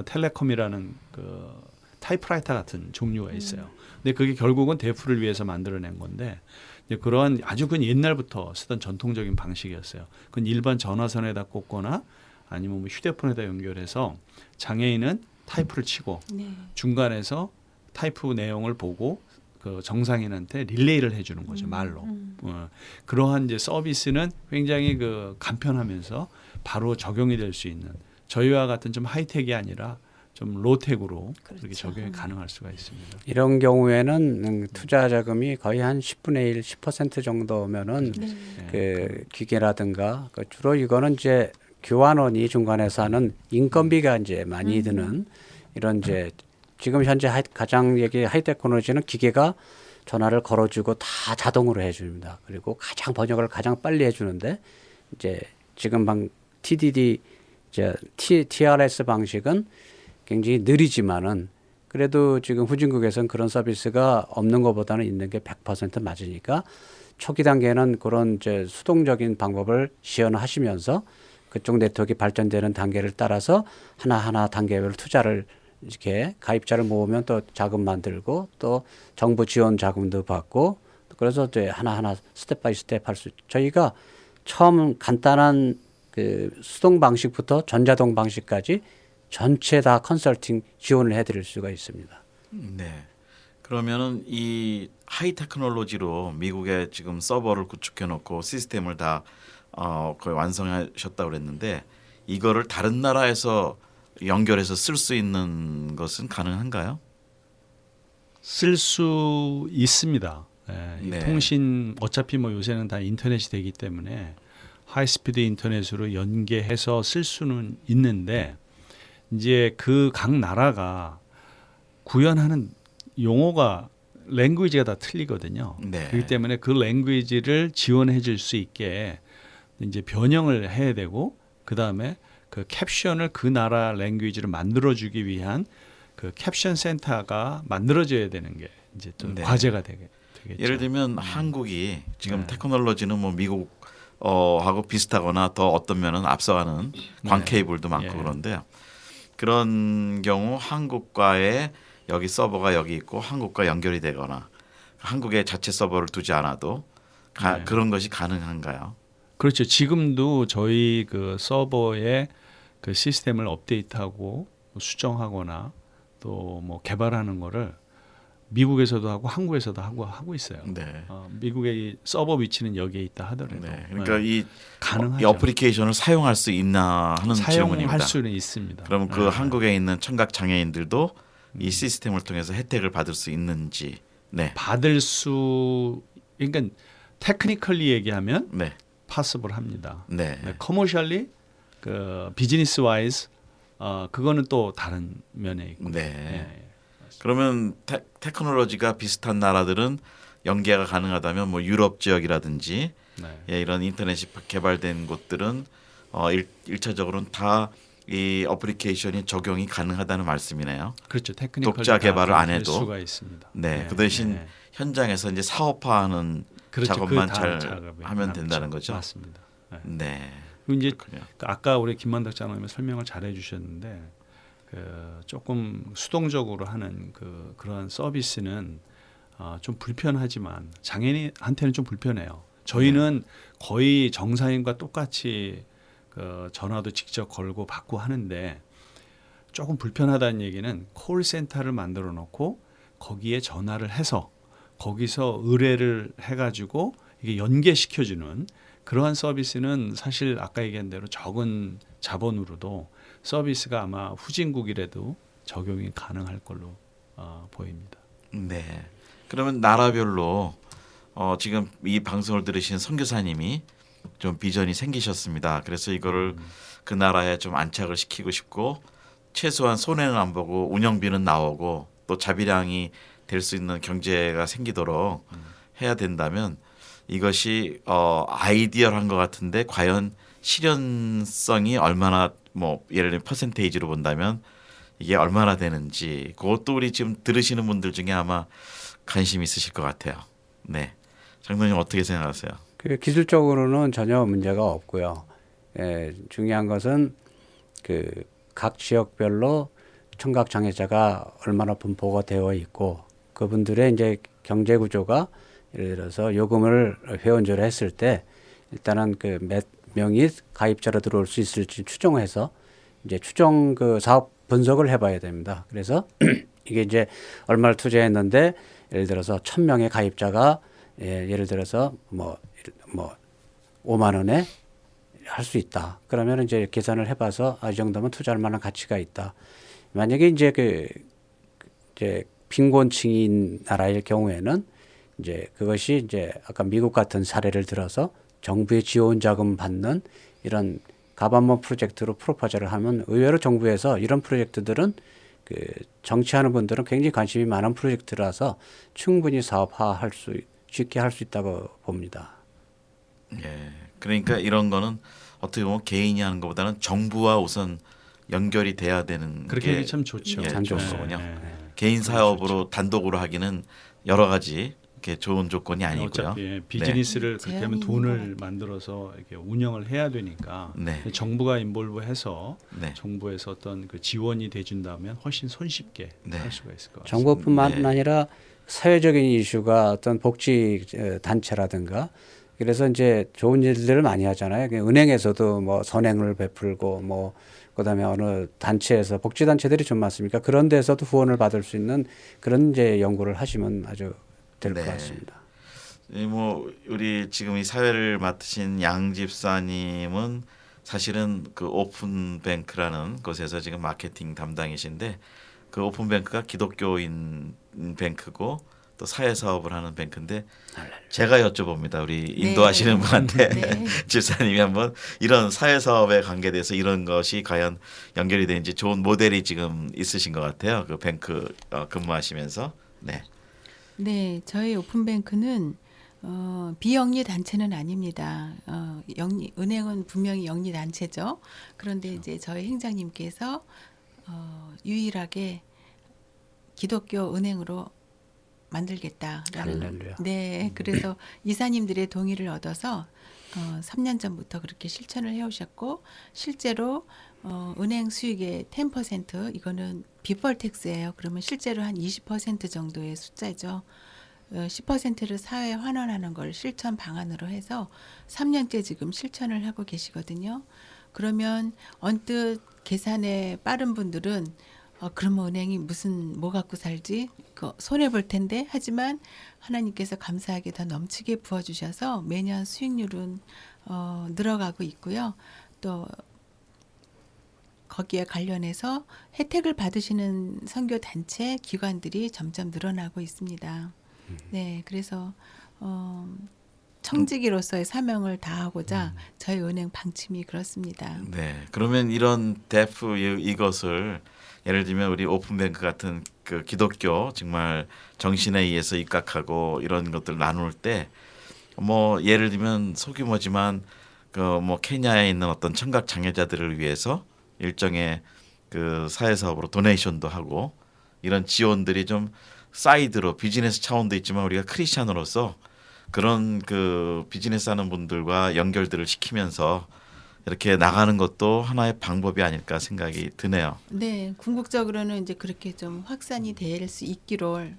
텔레콤이라는 그 타이프라이터 같은 종류가 있어요. 근데 그게 결국은 데프를 위해서 만들어낸 건데 이제 그런 아주 그 옛날부터 쓰던 전통적인 방식이었어요. 그건 일반 전화선에다 꽂거나 아니면 뭐 휴대폰에다 연결해서 장애인은 타이프를 치고 네. 중간에서 타이프 내용을 보고 그 정상인한테 릴레이를 해주는 거죠 말로. 그러한 이제 서비스는 굉장히 그 간편하면서 바로 적용이 될 수 있는 저희와 같은 좀 하이텍이 아니라 좀 로텍으로 그렇죠. 그렇게 적용이 가능할 수가 있습니다. 이런 경우에는 투자 자금이 거의 한 10분의 1, 10% 정도면은 네. 그 기계라든가 그 주로 이거는 이제 교환원이 중간에서 하는 인건비가 이제 많이 드는 이런 이제 지금 현재 가장 얘기 하이테크놀로지는 기계가 전화를 걸어주고 다 자동으로 해줍니다. 그리고 가장 번역을 가장 빨리 해주는데 이제 지금 TDD 이제 TRS 방식은 굉장히 느리지만은 그래도 지금 후진국에서는 그런 서비스가 없는 것보다는 있는 게 100% 맞으니까 초기 단계는 그런 이제 수동적인 방법을 시연하시면서 그쪽 네트워크가 발전되는 단계를 따라서 하나하나 단계별로 투자를 이렇게 가입자를 모으면 또 자금 만들고 또 정부 지원 자금도 받고 그래서 이제 하나하나 스텝 바이 스텝 할 수 저희가 처음 간단한 그 수동 방식부터 전자동 방식까지 전체 다 컨설팅 지원을 해드릴 수가 있습니다. 네. 그러면은 이 하이 테크놀로지로 미국에 지금 서버를 구축해 놓고 시스템을 다 거의 완성하셨다고 그랬는데 이거를 다른 나라에서 연결해서 쓸 수 있는 것은 가능한가요? 쓸 수 있습니다. 예, 이 네. 통신 어차피 뭐 요새는 다 인터넷이 되기 때문에 하이스피드 인터넷으로 연계해서 쓸 수는 있는데 이제 그 각 나라가 구현하는 용어가 랭귀지가 다 틀리거든요. 네. 그렇기 때문에 그 랭귀지를 지원해 줄 수 있게 이제 변형을 해야 되고 그다음에 그 캡션을 그 나라 랭귀지로 만들어 주기 위한 그 캡션 센터가 만들어져야 되는 게 이제 좀 네. 과제가 되겠죠. 예를 들면 한국이 지금 네. 테크놀로지는 뭐 미국 하고 비슷하거나 더 어떤 면은 앞서가는 광 케이블도 많고 예. 그런데 그런 경우 한국과의 여기 서버가 여기 있고 한국과 연결이 되거나 한국에 자체 서버를 두지 않아도 네. 그런 것이 가능한가요? 그렇죠. 지금도 저희 그 서버에 그 시스템을 업데이트하고 수정하거나 또 뭐 개발하는 거를 미국에서도 하고 한국에서도 하고 있어요. 네. 미국의 서버 위치는 여기에 있다 하더라도 네. 그러니까 이 가능하죠. 어플리케이션을 사용할 수 있나 하는 질문입니다. 사용할 수는 있습니다. 그럼 그 네. 한국에 있는 청각 장애인들도 이 시스템을 통해서 혜택을 받을 수 있는지. 네. 받을 수 그러니까 테크니컬리 얘기하면 네. 파서블 합니다. 네. 네, 커머셜리 그 비즈니스 와이즈 그거는 또 다른 면에 있고. 네. 예. 그러면 테크놀로지가 비슷한 나라들은 연계가 가능하다면 뭐 유럽 지역이라든지 네. 예, 이런 인터넷이 개발된 곳들은 일차적으로는 다 이 어플리케이션이 적용이 가능하다는 말씀이네요. 그렇죠. 테크니컬 독자 개발을 안 될 해도. 수가 있습니다. 네. 그 대신 현장에서 이제 사업화하는 그렇죠. 작업만 그 잘 작업이 하면 남죠. 된다는 거죠. 맞습니다. 네. 네. 그리고 이제 그렇군요. 아까 우리 김만덕 장로님이 설명을 잘 해주셨는데 그 조금 수동적으로 하는 그러한 서비스는 좀 불편하지만 장애인한테는 좀 불편해요. 저희는 거의 정상인과 똑같이 그 전화도 직접 걸고 받고 하는데 조금 불편하다는 얘기는 콜센터를 만들어 놓고 거기에 전화를 해서 거기서 의뢰를 해가지고 이게 연계시켜주는 그러한 서비스는 사실 아까 얘기한 대로 적은 자본으로도 서비스가 아마 후진국이라도 적용이 가능할 걸로 보입니다. 네. 그러면 나라별로 지금 이 방송을 들으신 선교사님이 좀 비전이 생기셨습니다. 그래서 이거를 그 나라에 좀 안착을 시키고 싶고 최소한 손해는 안 보고 운영비는 나오고 또 자비량이 될 수 있는 경제가 생기도록 해야 된다면 이것이 아이디어한 것 같은데 과연 실현성이 얼마나 뭐 예를 들면 퍼센테이지로 본다면 이게 얼마나 되는지 그것도 우리 지금 들으시는 분들 중에 아마 관심 있으실 것 같아요. 네, 장로님 어떻게 생각하세요? 그 기술적으로는 전혀 문제가 없고요. 중요한 것은 그 각 지역별로 청각 장애자가 얼마나 분포가 되어 있고 그분들의 이제 경제 구조가 예를 들어서 요금을 회원제로 했을 때 일단은 그 몇 명이 가입자로 들어올 수 있을지 추정해서 이제 추정 그 사업 분석을 해봐야 됩니다. 그래서 이게 이제 얼마를 투자했는데 예를 들어서 1,000명의 가입자가 예를 들어서 뭐 5만 원에 할 수 있다. 그러면 이제 계산을 해봐서 이 정도면 투자할 만한 가치가 있다. 만약에 이제 이제 빈곤층인 나라일 경우에는 이제 그것이 이제 아까 미국 같은 사례를 들어서 정부의 지원 자금 받는 이런 가반모 프로젝트로 프로포즈를 하면 의외로 정부에서 이런 프로젝트들은 그 정치하는 분들은 굉장히 관심이 많은 프로젝트라서 충분히 사업화할 수 쉽게 할 수 있다고 봅니다. 예, 그러니까 이런 거는 어떻게 보면 개인이 하는 것보다는 정부와 우선 연결이 돼야 되는 그렇게 게 하기 참 좋죠. 예, 참 좋은 좋죠. 거군요. 네. 개인 사업으로 단독으로 하기는 여러 가지 이렇게 좋은 조건이 아니고요. 어차피 비즈니스를 그렇게 하면 제한이 있는 돈을 것 만들어서 이렇게 운영을 해야 되니까 네. 정부가 인볼브해서 네. 정부에서 어떤 그 지원이 돼준다면 훨씬 손쉽게 네. 할 수가 있을 것 같습니다. 정부뿐만 네. 아니라 사회적인 이슈가 어떤 복지 단체라든가 그래서 이제 좋은 일들을 많이 하잖아요. 은행에서도 뭐 선행을 베풀고 뭐 그다음에 어느 단체에서 복지 단체들이 좀 많습니까? 그런 데서도 후원을 받을 수 있는 그런 이제 연구를 하시면 아주 될 것 네. 같습니다. 뭐 우리 지금 이 사회를 맡으신 양 집사님은 사실은 그 오픈뱅크라는 곳에서 지금 마케팅 담당이신데 그 오픈뱅크가 기독교인 뱅크고 또 사회 사업을 하는 뱅크인데 제가 여쭤봅니다. 우리 인도하시는 분한테 네. 집사님이 한번 이런 사회 사업에 관계돼서 이런 것이 과연 연결이 되는지 좋은 모델이 지금 있으신 것 같아요. 그 뱅크 근무하시면서 네. 네, 저희 오픈뱅크는 비영리 단체는 아닙니다. 은행은 분명히 영리 단체죠. 그런데 이제 저희 행장님께서 유일하게 기독교 은행으로 만들겠다라는 할렐루야. 네, 그래서 이사님들의 동의를 얻어서 3년 전부터 그렇게 실천을 해오셨고 실제로 은행 수익의 10% 이거는 비펄 텍스예요. 그러면 실제로 한 20% 정도의 숫자죠. 10%를 사회에 환원하는 걸 실천 방안으로 해서 3년째 지금 실천을 하고 계시거든요. 그러면 언뜻 계산에 빠른 분들은 그러면 은행이 뭐 갖고 살지? 손해 볼 텐데. 하지만 하나님께서 감사하게 더 넘치게 부어주셔서 매년 수익률은 늘어가고 있고요. 또 거기에 관련해서 혜택을 받으시는 선교 단체 기관들이 점점 늘어나고 있습니다. 네, 그래서 청지기로서의 사명을 다하고자 저희 은행 방침이 그렇습니다. 네. 그러면 이런 데프 이것을 예를 들면 우리 오픈뱅크 같은 그 기독교 정말 정신에 의해서 입각하고 이런 것들 나눌 때 뭐 예를 들면 소규모지만 그 뭐 케냐에 있는 어떤 청각 장애자들을 위해서 일정의 그 사회 사업으로 도네이션도 하고 이런 지원들이 좀 사이드로 비즈니스 차원도 있지만 우리가 크리스찬으로서 그런 그 비즈니스 하는 분들과 연결들을 시키면서 이렇게 나가는 것도 하나의 방법이 아닐까 생각이 드네요. 네, 궁극적으로는 이제 그렇게 좀 확산이 될 수 있기를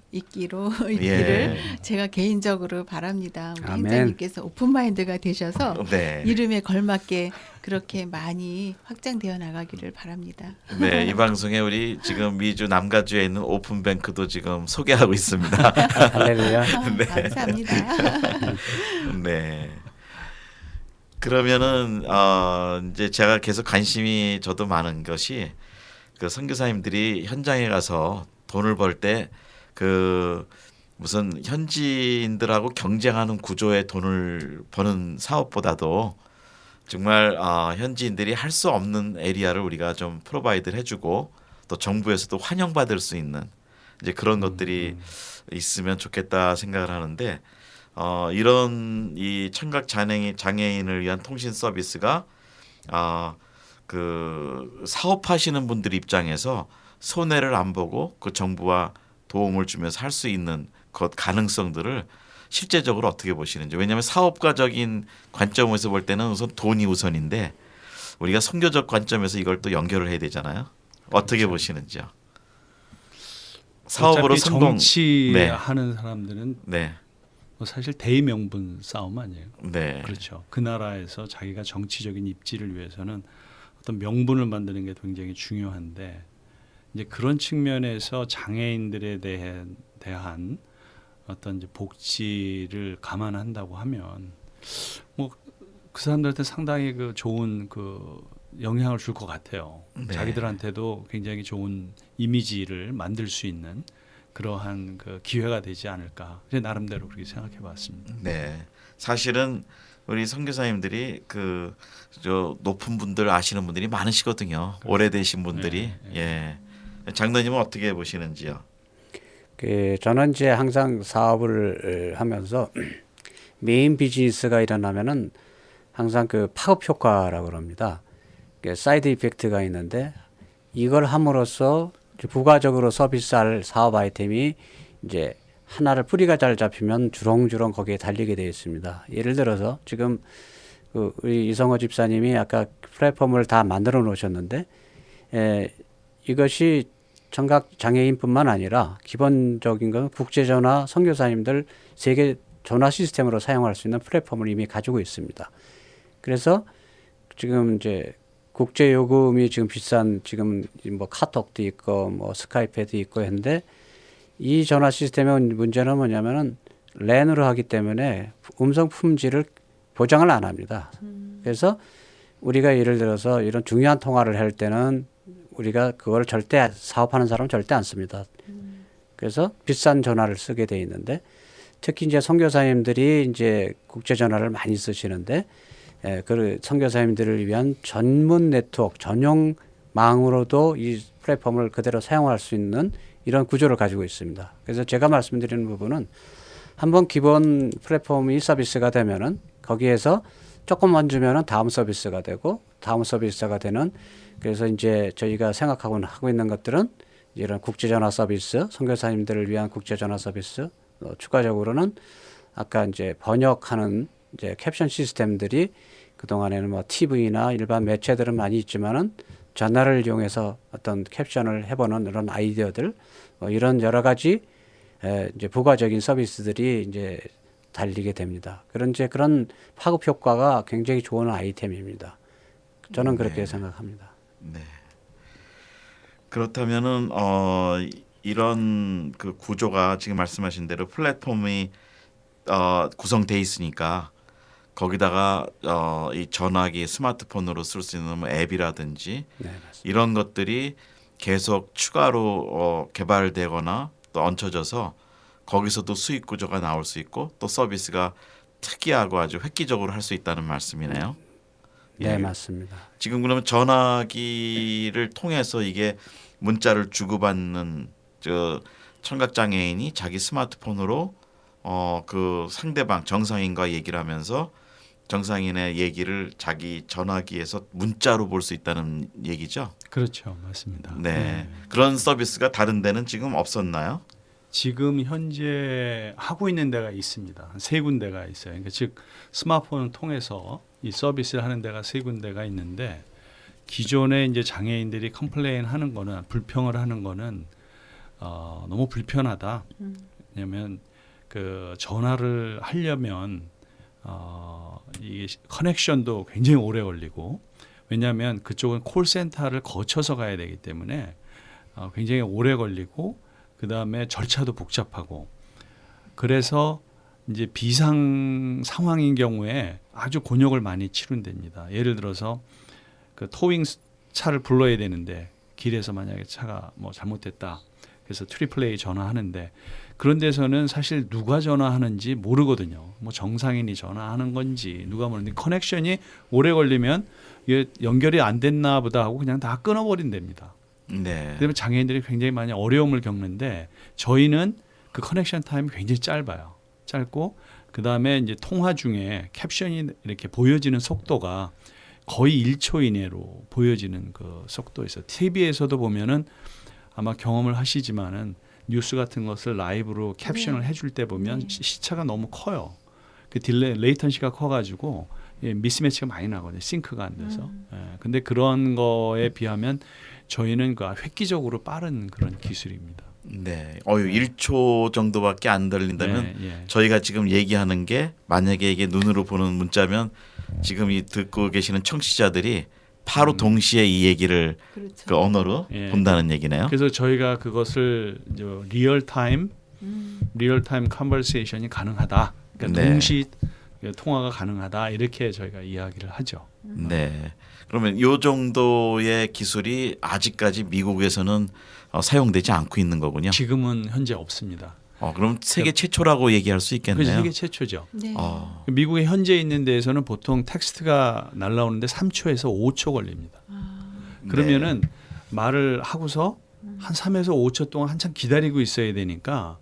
예. 제가 개인적으로 바랍니다. 우리 아멘. 행장님께서 오픈마인드가 되셔서 네. 이름에 걸맞게 그렇게 많이 확장되어 나가기를 바랍니다. 네, 이 방송에 우리 지금 미주 남가주에 있는 오픈뱅크도 지금 소개하고 있습니다. 할렐루야. 감사합니다. 네. 그러면은 이제 제가 계속 관심이 저도 많은 것이 그 선교사님들이 현장에 가서 돈을 벌 때 그 무슨 현지인들하고 경쟁하는 구조의 돈을 버는 사업보다도 정말 현지인들이 할 수 없는 에리아를 우리가 좀 프로바이드를 해주고 또 정부에서도 환영받을 수 있는 이제 그런 것들이 있으면 좋겠다 생각을 하는데 이런 이 청각 장애인을 위한 통신 서비스가 그 사업하시는 분들 입장에서 손해를 안 보고 그 정부와 도움을 주면서 할 수 있는 그 가능성들을 실제적으로 어떻게 보시는지. 왜냐하면 사업가적인 관점에서 볼 때는 우선 돈이 우선인데 우리가 선교적 관점에서 이걸 또 연결을 해야 되잖아요. 어떻게 그렇죠. 보시는지요? 사업으로 성공. 정치하는 사람들은 네, 뭐 사실 대의명분 싸움 아니에요. 네, 그렇죠. 그 나라에서 자기가 정치적인 입지를 위해서는 어떤 명분을 만드는 게 굉장히 중요한데 이제 그런 측면에서 장애인들에 대한 어떤 이제 복지를 감안한다고 하면 뭐 그 사람들한테 상당히 그 좋은 그 영향을 줄 것 같아요. 네. 자기들한테도 굉장히 좋은 이미지를 만들 수 있는 그러한 그 기회가 되지 않을까. 나름대로 그렇게 생각해봤습니다. 네. 사실은 우리 선교사님들이 그 저 높은 분들 아시는 분들이 많으시거든요. 그렇죠. 오래되신 분들이. 네, 예. 장로님은 어떻게 보시는지요? 저는 이제 항상 사업을 하면서 메인 비즈니스가 일어나면은 항상 그 파급 효과라고 그럽니다. 사이드 이펙트가 있는데 이걸 함으로써 부가적으로 서비스할 사업 아이템이 이제 하나를 뿌리가 잘 잡히면 주렁주렁 거기에 달리게 되어 있습니다. 예를 들어서 지금 우리 이성호 집사님이 아까 플랫폼을 다 만들어 놓으셨는데 이것이 청각 장애인뿐만 아니라 기본적인 건 국제전화 선교사님들 세계 전화 시스템으로 사용할 수 있는 플랫폼을 이미 가지고 있습니다. 그래서 지금 이제 국제 요금이 지금 비싼 지금 뭐 카톡도 있고 뭐 스카이프도 있고 했는데 이 전화 시스템의 문제는 뭐냐면은 랜으로 하기 때문에 음성 품질을 보장을 안 합니다. 그래서 우리가 예를 들어서 이런 중요한 통화를 할 때는 우리가 그걸 절대 사업하는 사람은 절대 안 씁니다. 그래서 비싼 전화를 쓰게 돼 있는데 특히 이제 선교사님들이 이제 국제 전화를 많이 쓰시는데 그 선교사님들을 위한 전문 네트워크 전용망으로도 이 플랫폼을 그대로 사용할 수 있는 이런 구조를 가지고 있습니다. 그래서 제가 말씀드리는 부분은 한번 기본 플랫폼이 서비스가 되면은 거기에서 조금만 주면은 다음 서비스가 되고 다음 서비스가 되는 그래서 이제 저희가 생각하고 하고 있는 것들은 이런 국제전화 서비스, 선교사님들을 위한 국제전화 서비스, 추가적으로는 아까 이제 번역하는 이제 캡션 시스템들이 그 동안에는 뭐 TV나 일반 매체들은 많이 있지만은 전화를 이용해서 어떤 캡션을 해보는 이런 아이디어들, 이런 여러 가지 이제 부가적인 서비스들이 이제 달리게 됩니다. 그런 파급 효과가 굉장히 좋은 아이템입니다. 저는 그렇게 생각합니다. 네. 그렇다면은 이런 그 구조가 지금 말씀하신 대로 플랫폼이 구성돼 있으니까 거기다가 이 전화기 스마트폰으로 쓸 수 있는 뭐 앱이라든지 네, 이런 것들이 계속 추가로 개발되거나 또 얹혀져서 거기서도 수익 구조가 나올 수 있고 또 서비스가 특이하고 아주 획기적으로 할 수 있다는 말씀이네요. 네, 예. 맞습니다. 지금 그러면 전화기를 통해서 이게 문자를 주고받는 저 청각 장애인이 자기 스마트폰으로 그 상대방 정상인과 얘기를 하면서 정상인의 얘기를 자기 전화기에서 문자로 볼 수 있다는 얘기죠. 그렇죠, 맞습니다. 네. 그런 서비스가 다른 데는 지금 없었나요? 지금 현재 하고 있는 데가 있습니다. 한 3군데가 있어요. 그러니까 즉 스마트폰을 통해서 이 서비스를 하는 데가 3군데가 있는데 기존에 이제 장애인들이 컴플레인 하는 거는 불평을 하는 거는 너무 불편하다. 왜냐하면 그 전화를 하려면 이 커넥션도 굉장히 오래 걸리고 왜냐하면 그쪽은 콜센터를 거쳐서 가야 되기 때문에 굉장히 오래 걸리고 그 다음에 절차도 복잡하고 그래서 이제 비상 상황인 경우에 아주 곤욕을 많이 치른답니다. 예를 들어서 그 토잉 차를 불러야 되는데 길에서 만약에 차가 뭐 잘못됐다. 그래서 트리플A 전화하는데 그런 데서는 사실 누가 전화하는지 모르거든요. 뭐 정상인이 전화하는 건지 누가 모르는데 커넥션이 오래 걸리면 이게 연결이 안 됐나 보다 하고 그냥 다 끊어버린답니다. 네. 그다음에 장애인들이 굉장히 많이 어려움을 겪는데 저희는 그 커넥션 타임이 굉장히 짧아요. 짧고 그다음에 이제 통화 중에 캡션이 이렇게 보여지는 속도가 거의 1초 이내로 보여지는 그 속도에서 TV에서도 보면은 아마 경험을 하시지만은 뉴스 같은 것을 라이브로 캡션을 네. 해줄 때 보면 네. 시차가 너무 커요. 그 딜레이 레이턴시가 커가지고 미스매치가 많이 나거든요. 싱크가 안 돼서. 근데 그런 거에 비하면 저희는 그 획기적으로 빠른 그런 기술입니다. 네. 1초 정도밖에 안 들린다면 예. 저희가 지금 얘기하는 게 만약에 이게 눈으로 보는 문자면 지금 이 듣고 계시는 청취자들이 바로 동시에 이 얘기를 그렇죠. 그 언어로 예. 본다는 얘기네요. 그래서 저희가 그것을 리얼타임 컨버세이션이 가능하다. 그러니까 네. 동시 통화가 가능하다 이렇게 저희가 이야기를 하죠. 네. 그러면 이 정도의 기술이 아직까지 미국에서는 사용되지 않고 있는 거군요. 지금은 현재 없습니다. 그럼 세계 최초라고 얘기할 수 그래서 있겠네요. 세계 최초죠. 네. 미국에 현재 있는 데에서는 보통 텍스트가 날라오는데 3초에서 5초 걸립니다. 그러면은 말을 하고서 한 3에서 5초 동안 한참 기다리고 있어야 되니까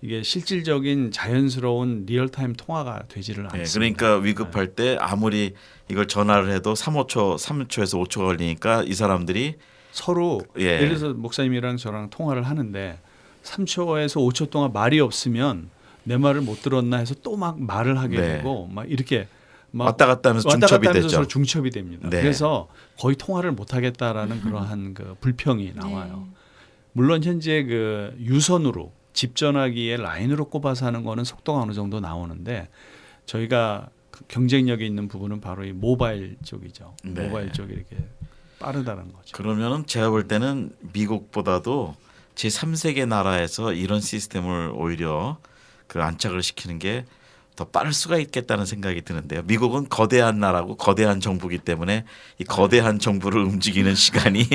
이게 실질적인 자연스러운 리얼타임 통화가 되지를 네, 않습니다. 그러니까 위급할 때 아무리 이걸 전화를 해도 3초에서 5초 걸리니까 이 사람들이 서로 예. 예를 들어서 목사님이랑 저랑 통화를 하는데 3초에서 5초 동안 말이 없으면 내 말을 못 들었나 해서 또 막 말을 하게 네. 되고 막 이렇게 막 왔다 갔다 하면서 왔다 중첩이 갔다 하면서 됐죠. 서로 중첩이 됩니다. 네. 그래서 거의 통화를 못 하겠다라는 그러한 그 불평이 나와요. 물론 현재 그 유선으로 집 전화기에 라인으로 꼽아서 하는 거는 속도가 어느 정도 나오는데 저희가 경쟁력이 있는 부분은 바로 이 모바일 쪽이죠. 네. 모바일 쪽이 이렇게 빠르다는 거죠. 그러면은 제가 볼 때는 미국보다도 제3세계 나라에서 이런 시스템을 오히려 그 안착을 시키는 게 더 빠를 수가 있겠다는 생각이 드는데요. 미국은 거대한 나라고 거대한 정부기 때문에 이 거대한 정부를 움직이는 시간이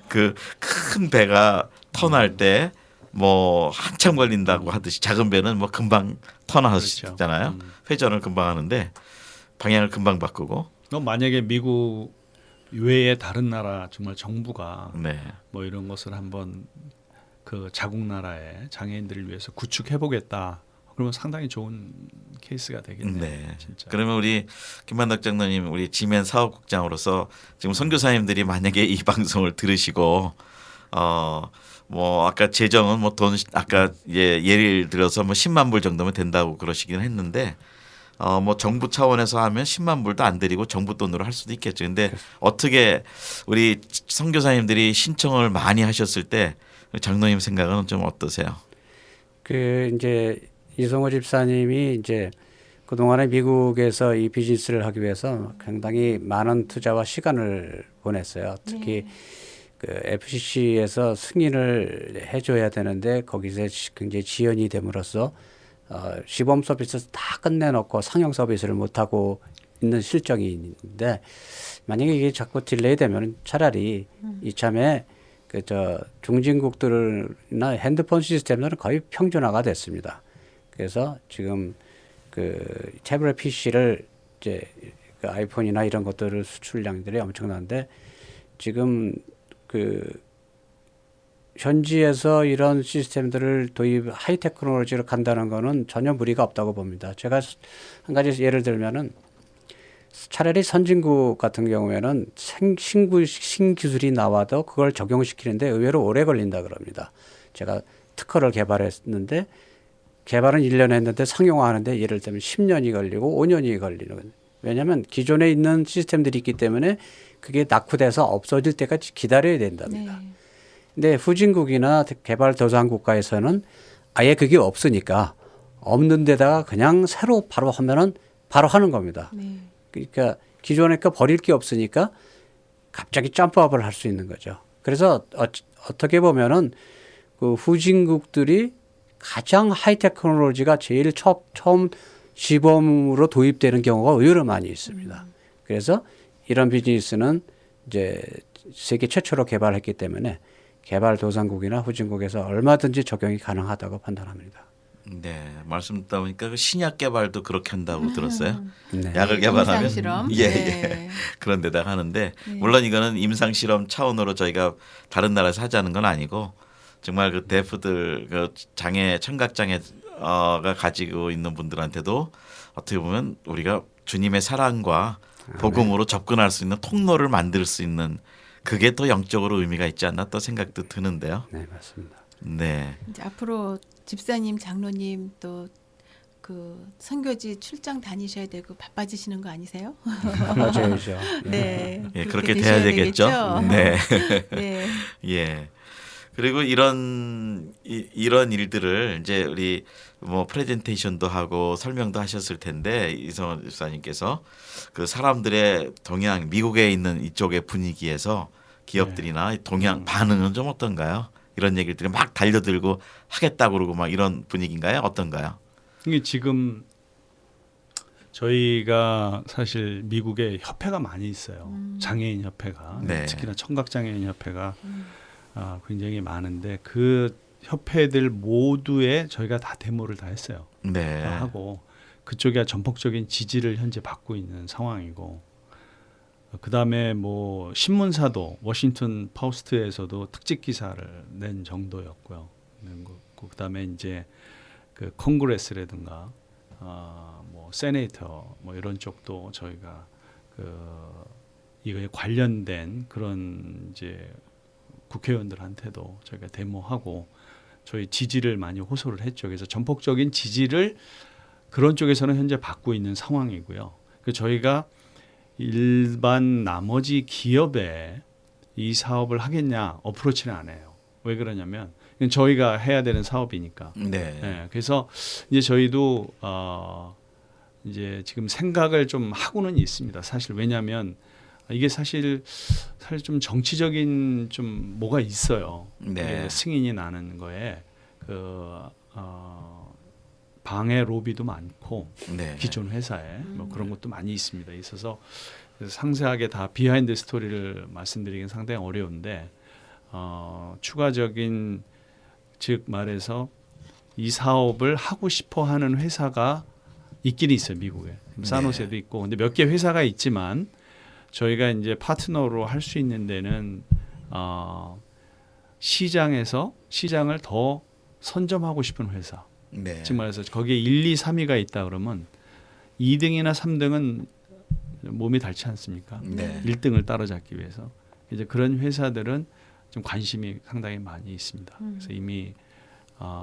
그 큰 배가 턴할 때 뭐 한참 걸린다고 하듯이 작은 배는 뭐 금방 턴하잖아요. 그렇죠. 회전을 금방 하는데 방향을 금방 바꾸고. 만약에 미국 외에 다른 나라 정말 정부가 네. 뭐 이런 것을 한번 그 자국 나라의 장애인들을 위해서 구축해 보겠다. 그러면 상당히 좋은 케이스가 되겠네요. 네. 진짜. 그러면 우리 김만덕 장로님, 우리 지멘 사업국장으로서 지금 선교사님들이 만약에 이 방송을 들으시고 뭐 아까 재정은 뭐 돈 아까 예를 들어서 뭐 10만 불 정도면 된다고 그러시긴 했는데 뭐 정부 차원에서 하면 10만 불도 안 드리고 정부 돈으로 할 수도 있겠죠. 근데 어떻게 우리 선교사님들이 신청을 많이 하셨을 때 장로님 생각은 좀 어떠세요? 그 이제 이성호 집사님이 이제 그동안에 미국에서 이 비즈니스를 하기 위해서 상당히 많은 투자와 시간을 보냈어요. 특히 그 FCC에서 승인을 해줘야 되는데 거기서 굉장히 지연이 됨으로써 시범 서비스 다 끝내놓고 상용 서비스를 못하고 있는 실정이 있는데 만약에 이게 자꾸 딜레이 되면 차라리 이참에 그 중진국들이나 핸드폰 시스템들은 거의 평준화가 됐습니다. 그래서 지금 그 태블릿 PC를 이제 그 아이폰이나 이런 것들을 수출량들이 엄청난데 지금 그 현지에서 이런 시스템들을 도입 하이 테크놀로지로 간다는 거는 전혀 무리가 없다고 봅니다. 제가 한 가지 예를 들면은 차라리 선진국 같은 경우에는 신기술이 나와도 그걸 적용시키는데 의외로 오래 걸린다 그럽니다. 제가 특허를 개발했는데 개발은 1년 했는데 상용화하는데 예를 들면 10년이 걸리고 5년이 걸리는. 왜냐하면 기존에 있는 시스템들이 있기 때문에 그게 낙후돼서 없어질 때까지 기다려야 된답니다. 근데 후진국이나 개발도상 국가에서는 아예 그게 없으니까 없는 데다가 그냥 새로 바로 하면은 바로 하는 겁니다. 그러니까 기존에 거 버릴 게 없으니까 갑자기 점프업을 할 수 있는 거죠. 그래서 어떻게 보면은 그 후진국들이 가장 하이 테크놀로지가 제일 처음 시범으로 도입되는 경우가 의외로 많이 있습니다. 그래서 이런 비즈니스는 이제 세계 최초로 개발했기 때문에 개발도상국이나 후진국에서 얼마든지 적용이 가능하다고 판단합니다. 네, 말씀 듣다 보니까 그 신약 개발도 그렇게 한다고 들었어요. 네. 약을 개발하면 임상 실험. 예, 네. 그런 데다가 하는데 네. 물론 이거는 임상 실험 차원으로 저희가 다른 나라에서 하자는 건 아니고 정말 그 데프들 그 장애 청각 장애가 가지고 있는 분들한테도 어떻게 보면 우리가 주님의 사랑과 복음으로 접근할 수 있는 통로를 만들 수 있는 그게 또 영적으로 의미가 있지 않나 또 생각도 드는데요. 네, 맞습니다. 네. 이제 앞으로 집사님, 장로님 또 그 선교지 출장 다니셔야 되고 바빠지시는 거 아니세요? 맞아요죠. 네. 예, 그렇게 그렇게 돼야 되겠죠. 되겠죠? 네. 네. 예. 그리고 이런 일들을 이제 우리 뭐 프레젠테이션도 하고 설명도 하셨을 텐데 이성원 집사님께서 그 사람들의 동양 미국에 있는 이쪽의 분위기에서 기업들이나 동양 반응은 좀 어떤가요? 이런 얘기들이 막 달려들고 하겠다고 그러고 막 이런 분위기인가요? 어떤가요? 이게 지금 저희가 사실 미국에 협회가 많이 있어요. 장애인 협회가 네. 특히나 청각장애인 협회가 굉장히 많은데 그 협회들 모두에 저희가 다 데모를 다 했어요. 네. 다 하고 그쪽에 전폭적인 지지를 현재 받고 있는 상황이고 그다음에 뭐 신문사도 워싱턴 포스트에서도 특집 기사를 낸 정도였고요. 그다음에 이제 그 콩그레스라든가 뭐 세네이터 뭐 이런 쪽도 저희가 그 이거에 관련된 그런 이제 국회의원들한테도 저희가 데모하고 저희 지지를 많이 호소를 했죠. 그래서 전폭적인 지지를 그런 쪽에서는 현재 받고 있는 상황이고요. 그 저희가 일반 나머지 기업에 이 사업을 하겠냐 어프로치는 안 해요. 왜 그러냐면 이건 저희가 해야 되는 사업이니까. 네. 네, 그래서 이제 저희도 이제 지금 생각을 좀 하고는 있습니다. 사실 왜냐하면 이게 사실 좀 정치적인 좀 뭐가 있어요. 네. 이게 승인이 나는 거에 방해 로비도 많고 네. 기존 회사에 뭐 그런 것도 많이 있습니다. 있어서 그래서 상세하게 다 비하인드 스토리를 말씀드리긴 상당히 어려운데 추가적인 즉 말해서 이 사업을 하고 싶어하는 회사가 있긴 있어요. 미국에 사노세도 있고 근데 몇 개 회사가 있지만 저희가 이제 파트너로 할 수 있는 데는 시장을 더 선점하고 싶은 회사. 네. 즉 말해서 거기에 1, 2, 3위가 있다 그러면 2등이나 3등은 몸이 닳지 않습니까? 네. 1등을 따라잡기 위해서 이제 그런 회사들은 좀 관심이 상당히 많이 있습니다. 그래서 이미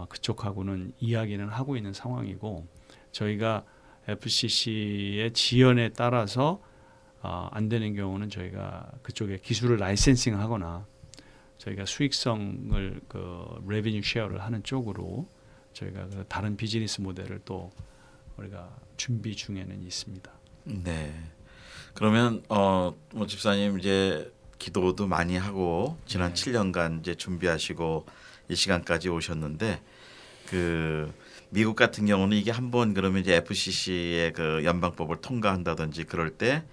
그쪽하고는 이야기는 하고 있는 상황이고 저희가 FCC의 지연에 따라서 안 되는 경우는 저희가 그쪽에 기술을 라이센싱하거나 저희가 수익성을 그 레비뉴 쉐어를 하는 쪽으로 저희가 그 다른 비즈니스 모델을 또 우리가 준비 중에는 있습니다. 네. 그러면 뭐 집사님 이제 기도도 많이 하고 지난 7년간 이제 준비하시고 이 시간까지 오셨는데 그 미국 같은 경우는 이게 한번 그러면 이제 FCC의 그 연방법을 통과한다든지 그럴 때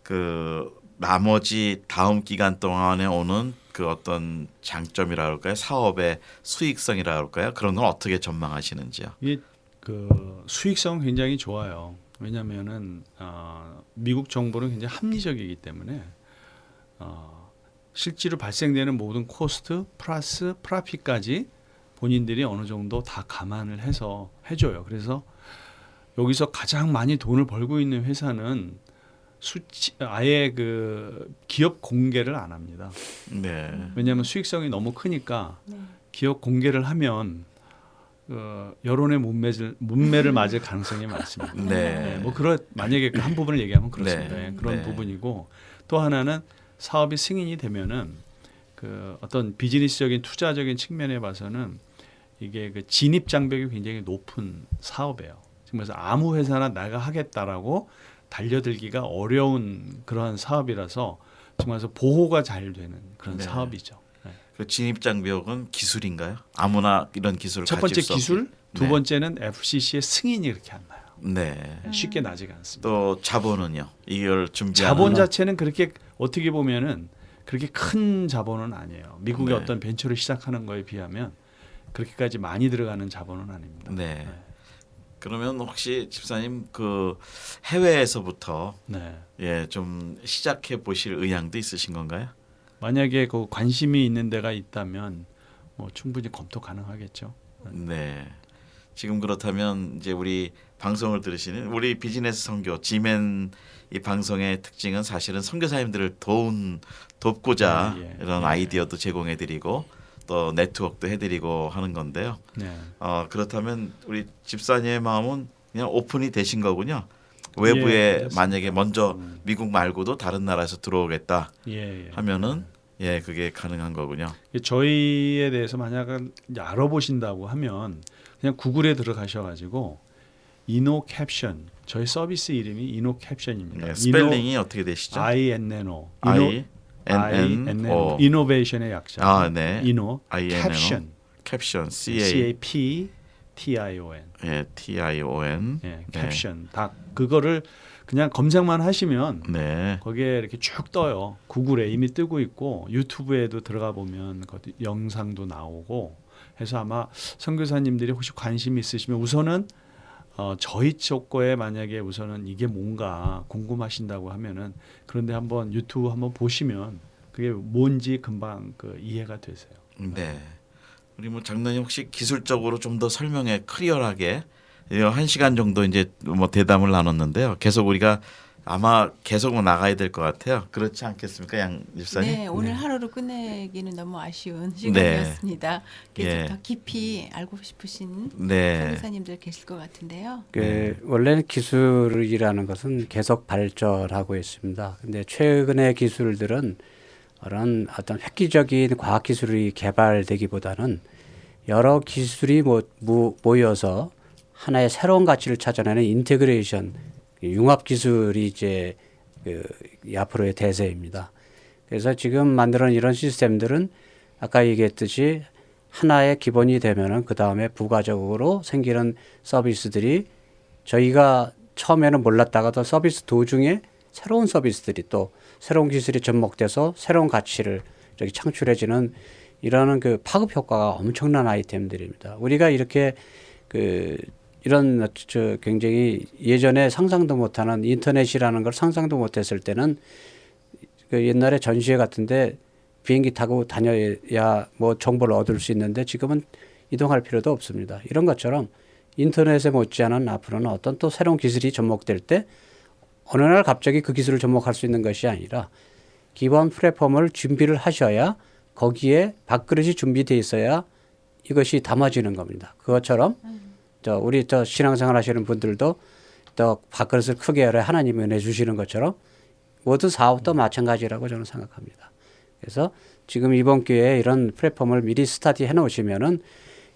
그 나머지 다음 기간 동안에 오는 그 어떤 장점이라 할까요? 사업의 수익성이라 할까요? 그런 건 어떻게 전망하시는지요? 이게 그 수익성 굉장히 좋아요. 왜냐하면은 미국 정부는 굉장히 합리적이기 때문에 실제로 발생되는 모든 코스트 플러스 프라핏까지 본인들이 어느 정도 다 감안을 해서 해줘요. 그래서 여기서 가장 많이 돈을 벌고 있는 회사는 아예 그 기업 공개를 안 합니다. 네. 왜냐하면 수익성이 너무 크니까 기업 공개를 하면 여론의 문매를 맞을 가능성이 많습니다. 네. 뭐 만약에 그 한 부분을 얘기하면 그렇습니다. 네. 그런 네. 부분이고 또 하나는 사업이 승인이 되면은 그 어떤 비즈니스적인 투자적인 측면에 봐서는 이게 그 진입 장벽이 굉장히 높은 사업이에요. 그래서 아무 회사나 내가 하겠다라고 달려들기가 어려운 그러한 사업이라서 정말 보호가 잘 되는 그런 네. 사업이죠. 네. 그 진입 장벽은 기술인가요? 아무나 이런 기술을 첫 가질 번째 수 기술, 없게. 두 네. 번째는 FCC의 승인이 그렇게 안 나요. 네. 쉽게 나지가 않습니다. 또 자본은요. 이걸 준비하는 자본 자체는 그렇게 어떻게 보면은 그렇게 큰 자본은 아니에요. 미국의 네. 어떤 벤처를 시작하는 거에 비하면 그렇게까지 많이 들어가는 자본은 아닙니다. 네. 그러면 혹시 집사님 그 해외에서부터 네. 예, 좀 시작해 보실 의향도 있으신 건가요? 만약에 그 관심이 있는 데가 있다면 뭐 충분히 검토 가능하겠죠. 네. 지금 그렇다면 이제 우리 방송을 들으시는 우리 비즈니스 선교 지멘 이 방송의 특징은 사실은 선교사님들을 돕고자 예, 예. 이런 예. 아이디어도 제공해드리고 또 네트워크도 해드리고 하는 건데요. 네. 그렇다면 우리 집사님의 마음은 그냥 오픈이 되신 거군요. 외부에 예, 그렇습니다. 만약에 먼저 미국 말고도 다른 나라에서 들어오겠다 예, 예. 하면은 예 그게 가능한 거군요. 저희에 대해서 만약에 이제 알아보신다고 하면 그냥 구글에 들어가셔가지고 이노캡션 저희 서비스 이름이 이노캡션입니다. 네, 스펠링이 어떻게 되시죠? INNO INNO 이노베이션의 약자. 네. 이노 INNO 캡션 캡션 CAPTION 예, TION 예, 캡션 다 그거를 그냥 검색만 하시면 네. 거기에 이렇게 쭉 떠요. 구글에 이미 뜨고 있고 유튜브에도 들어가 보면 거기 영상도 나오고 해서 아마 선교사님들이 혹시 관심이 있으시면 우선은 저희 쪽 거에 만약에 우선은 이게 뭔가 궁금하신다고 하면은 그런데 한번 유튜브 한번 보시면 그게 뭔지 금방 그 이해가 되세요. 네. 우리 뭐 장로님 혹시 기술적으로 좀 더 설명에 클리어하게 1시간 정도 이제 뭐 대담을 나눴는데요. 계속 우리가 아마 계속 나가야 될 것 같아요. 그렇지 않겠습니까, 양 집사님? 네, 오늘 하루로 끝내기는 너무 아쉬운 시간이었습니다. 계속 예. 더 깊이 알고 싶으신 네. 선교사님들 계실 것 같은데요. 원래는 기술이라는 것은 계속 발전하고 있습니다. 근데 최근의 기술들은 그런 어떤 획기적인 과학 기술이 개발되기보다는 여러 기술이 모여서 하나의 새로운 가치를 찾아내는 인테그레이션, 융합 기술이 이제 앞으로의 대세입니다. 그래서 지금 만드는 이런 시스템들은 아까 얘기했듯이 하나의 기본이 되면은 그 다음에 부가적으로 생기는 서비스들이 저희가 처음에는 몰랐다가도 서비스 도중에 새로운 서비스들이 또 새로운 기술이 접목돼서 새로운 가치를 저기 창출해지는 이러는 그 파급 효과가 엄청난 아이템들입니다. 우리가 이렇게 이런 굉장히 예전에 상상도 못하는 인터넷이라는 걸 상상도 못했을 때는 그 옛날에 전시회 같은데 비행기 타고 다녀야 뭐 정보를 얻을 수 있는데 지금은 이동할 필요도 없습니다. 이런 것처럼 인터넷에 못지않은 앞으로는 어떤 또 새로운 기술이 접목될 때 어느 날 갑자기 그 기술을 접목할 수 있는 것이 아니라 기본 플랫폼을 준비를 하셔야 거기에 밥그릇이 준비되어 있어야 이것이 담아지는 겁니다. 그것처럼 우리 신앙생활 하시는 분들도 또 밥그릇을 크게 열어 하나님이 은혜 주시는 것처럼 모든 사업도 마찬가지라고 저는 생각합니다. 그래서 지금 이번 기회에 이런 플랫폼을 미리 스타디해 놓으시면은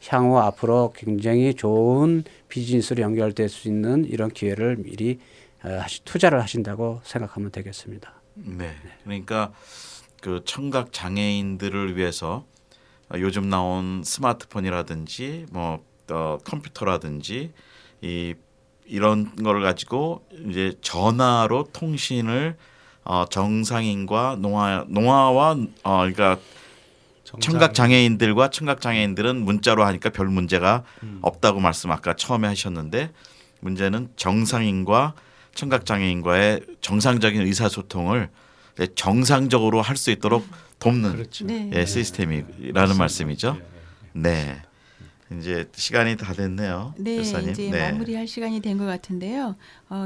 향후 앞으로 굉장히 좋은 비즈니스로 연결될 수 있는 이런 기회를 미리 투자를 하신다고 생각하면 되겠습니다. 네. 그러니까 그 청각 장애인들을 위해서 요즘 나온 스마트폰이라든지 뭐 컴퓨터라든지 이런 걸 가지고 이제 전화로 통신을 정상인과 농아와 그러니까 청각 장애인들과 청각 장애인들은 문자로 하니까 별 문제가 없다고 말씀 아까 처음에 하셨는데 문제는 정상인과 청각 장애인과의 정상적인 의사소통을 정상적으로 할 수 있도록 돕는 그렇죠. 네. 예, 시스템이라는 말씀이죠. 네. 이제 시간이 다 됐네요. 네, 집사님. 이제 마무리할 시간이 된 것 같은데요.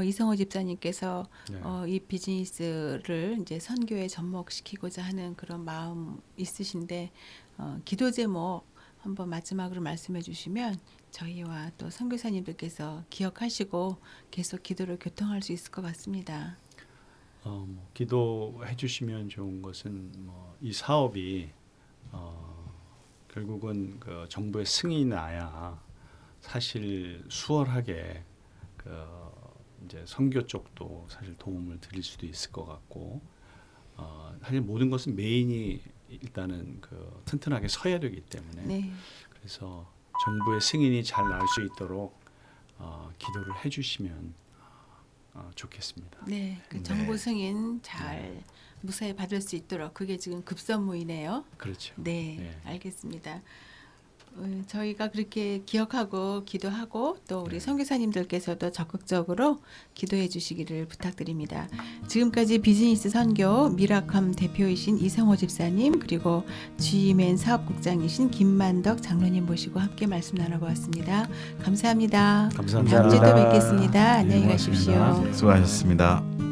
이성호 집사님께서 네. 이 비즈니스를 이제 선교에 접목시키고자 하는 그런 마음 있으신데 기도 제목 한번 마지막으로 말씀해 주시면 저희와 또 선교사님들께서 기억하시고 계속 기도를 교통할 수 있을 것 같습니다. 기도해 주시면 좋은 것은 이 사업이 결국은 그 정부의 승인이 나야 사실 수월하게 이제 선교 쪽도 사실 도움을 드릴 수도 있을 것 같고 사실 모든 것은 메인이 일단은 튼튼하게 서야 되기 때문에 네. 그래서 정부의 승인이 잘 날 수 있도록 기도를 해주시면 좋겠습니다. 네, 그 정보 승인 잘 무사히 받을 수 있도록 그게 지금 급선무이네요. 그렇죠. 네, 네. 알겠습니다. 저희가 그렇게 기억하고 기도하고 또 우리 선교사님들께서도 적극적으로 기도해 주시기를 부탁드립니다. 지금까지 비즈니스 선교 미라컴 대표이신 이성호 집사님 그리고 G맨 사업국장이신 김만덕 장로님 모시고 함께 말씀 나눠보았습니다. 감사합니다. 감사합니다. 다음 주에 또 뵙겠습니다. 안녕히 네, 가십시오. 고맙습니다. 수고하셨습니다.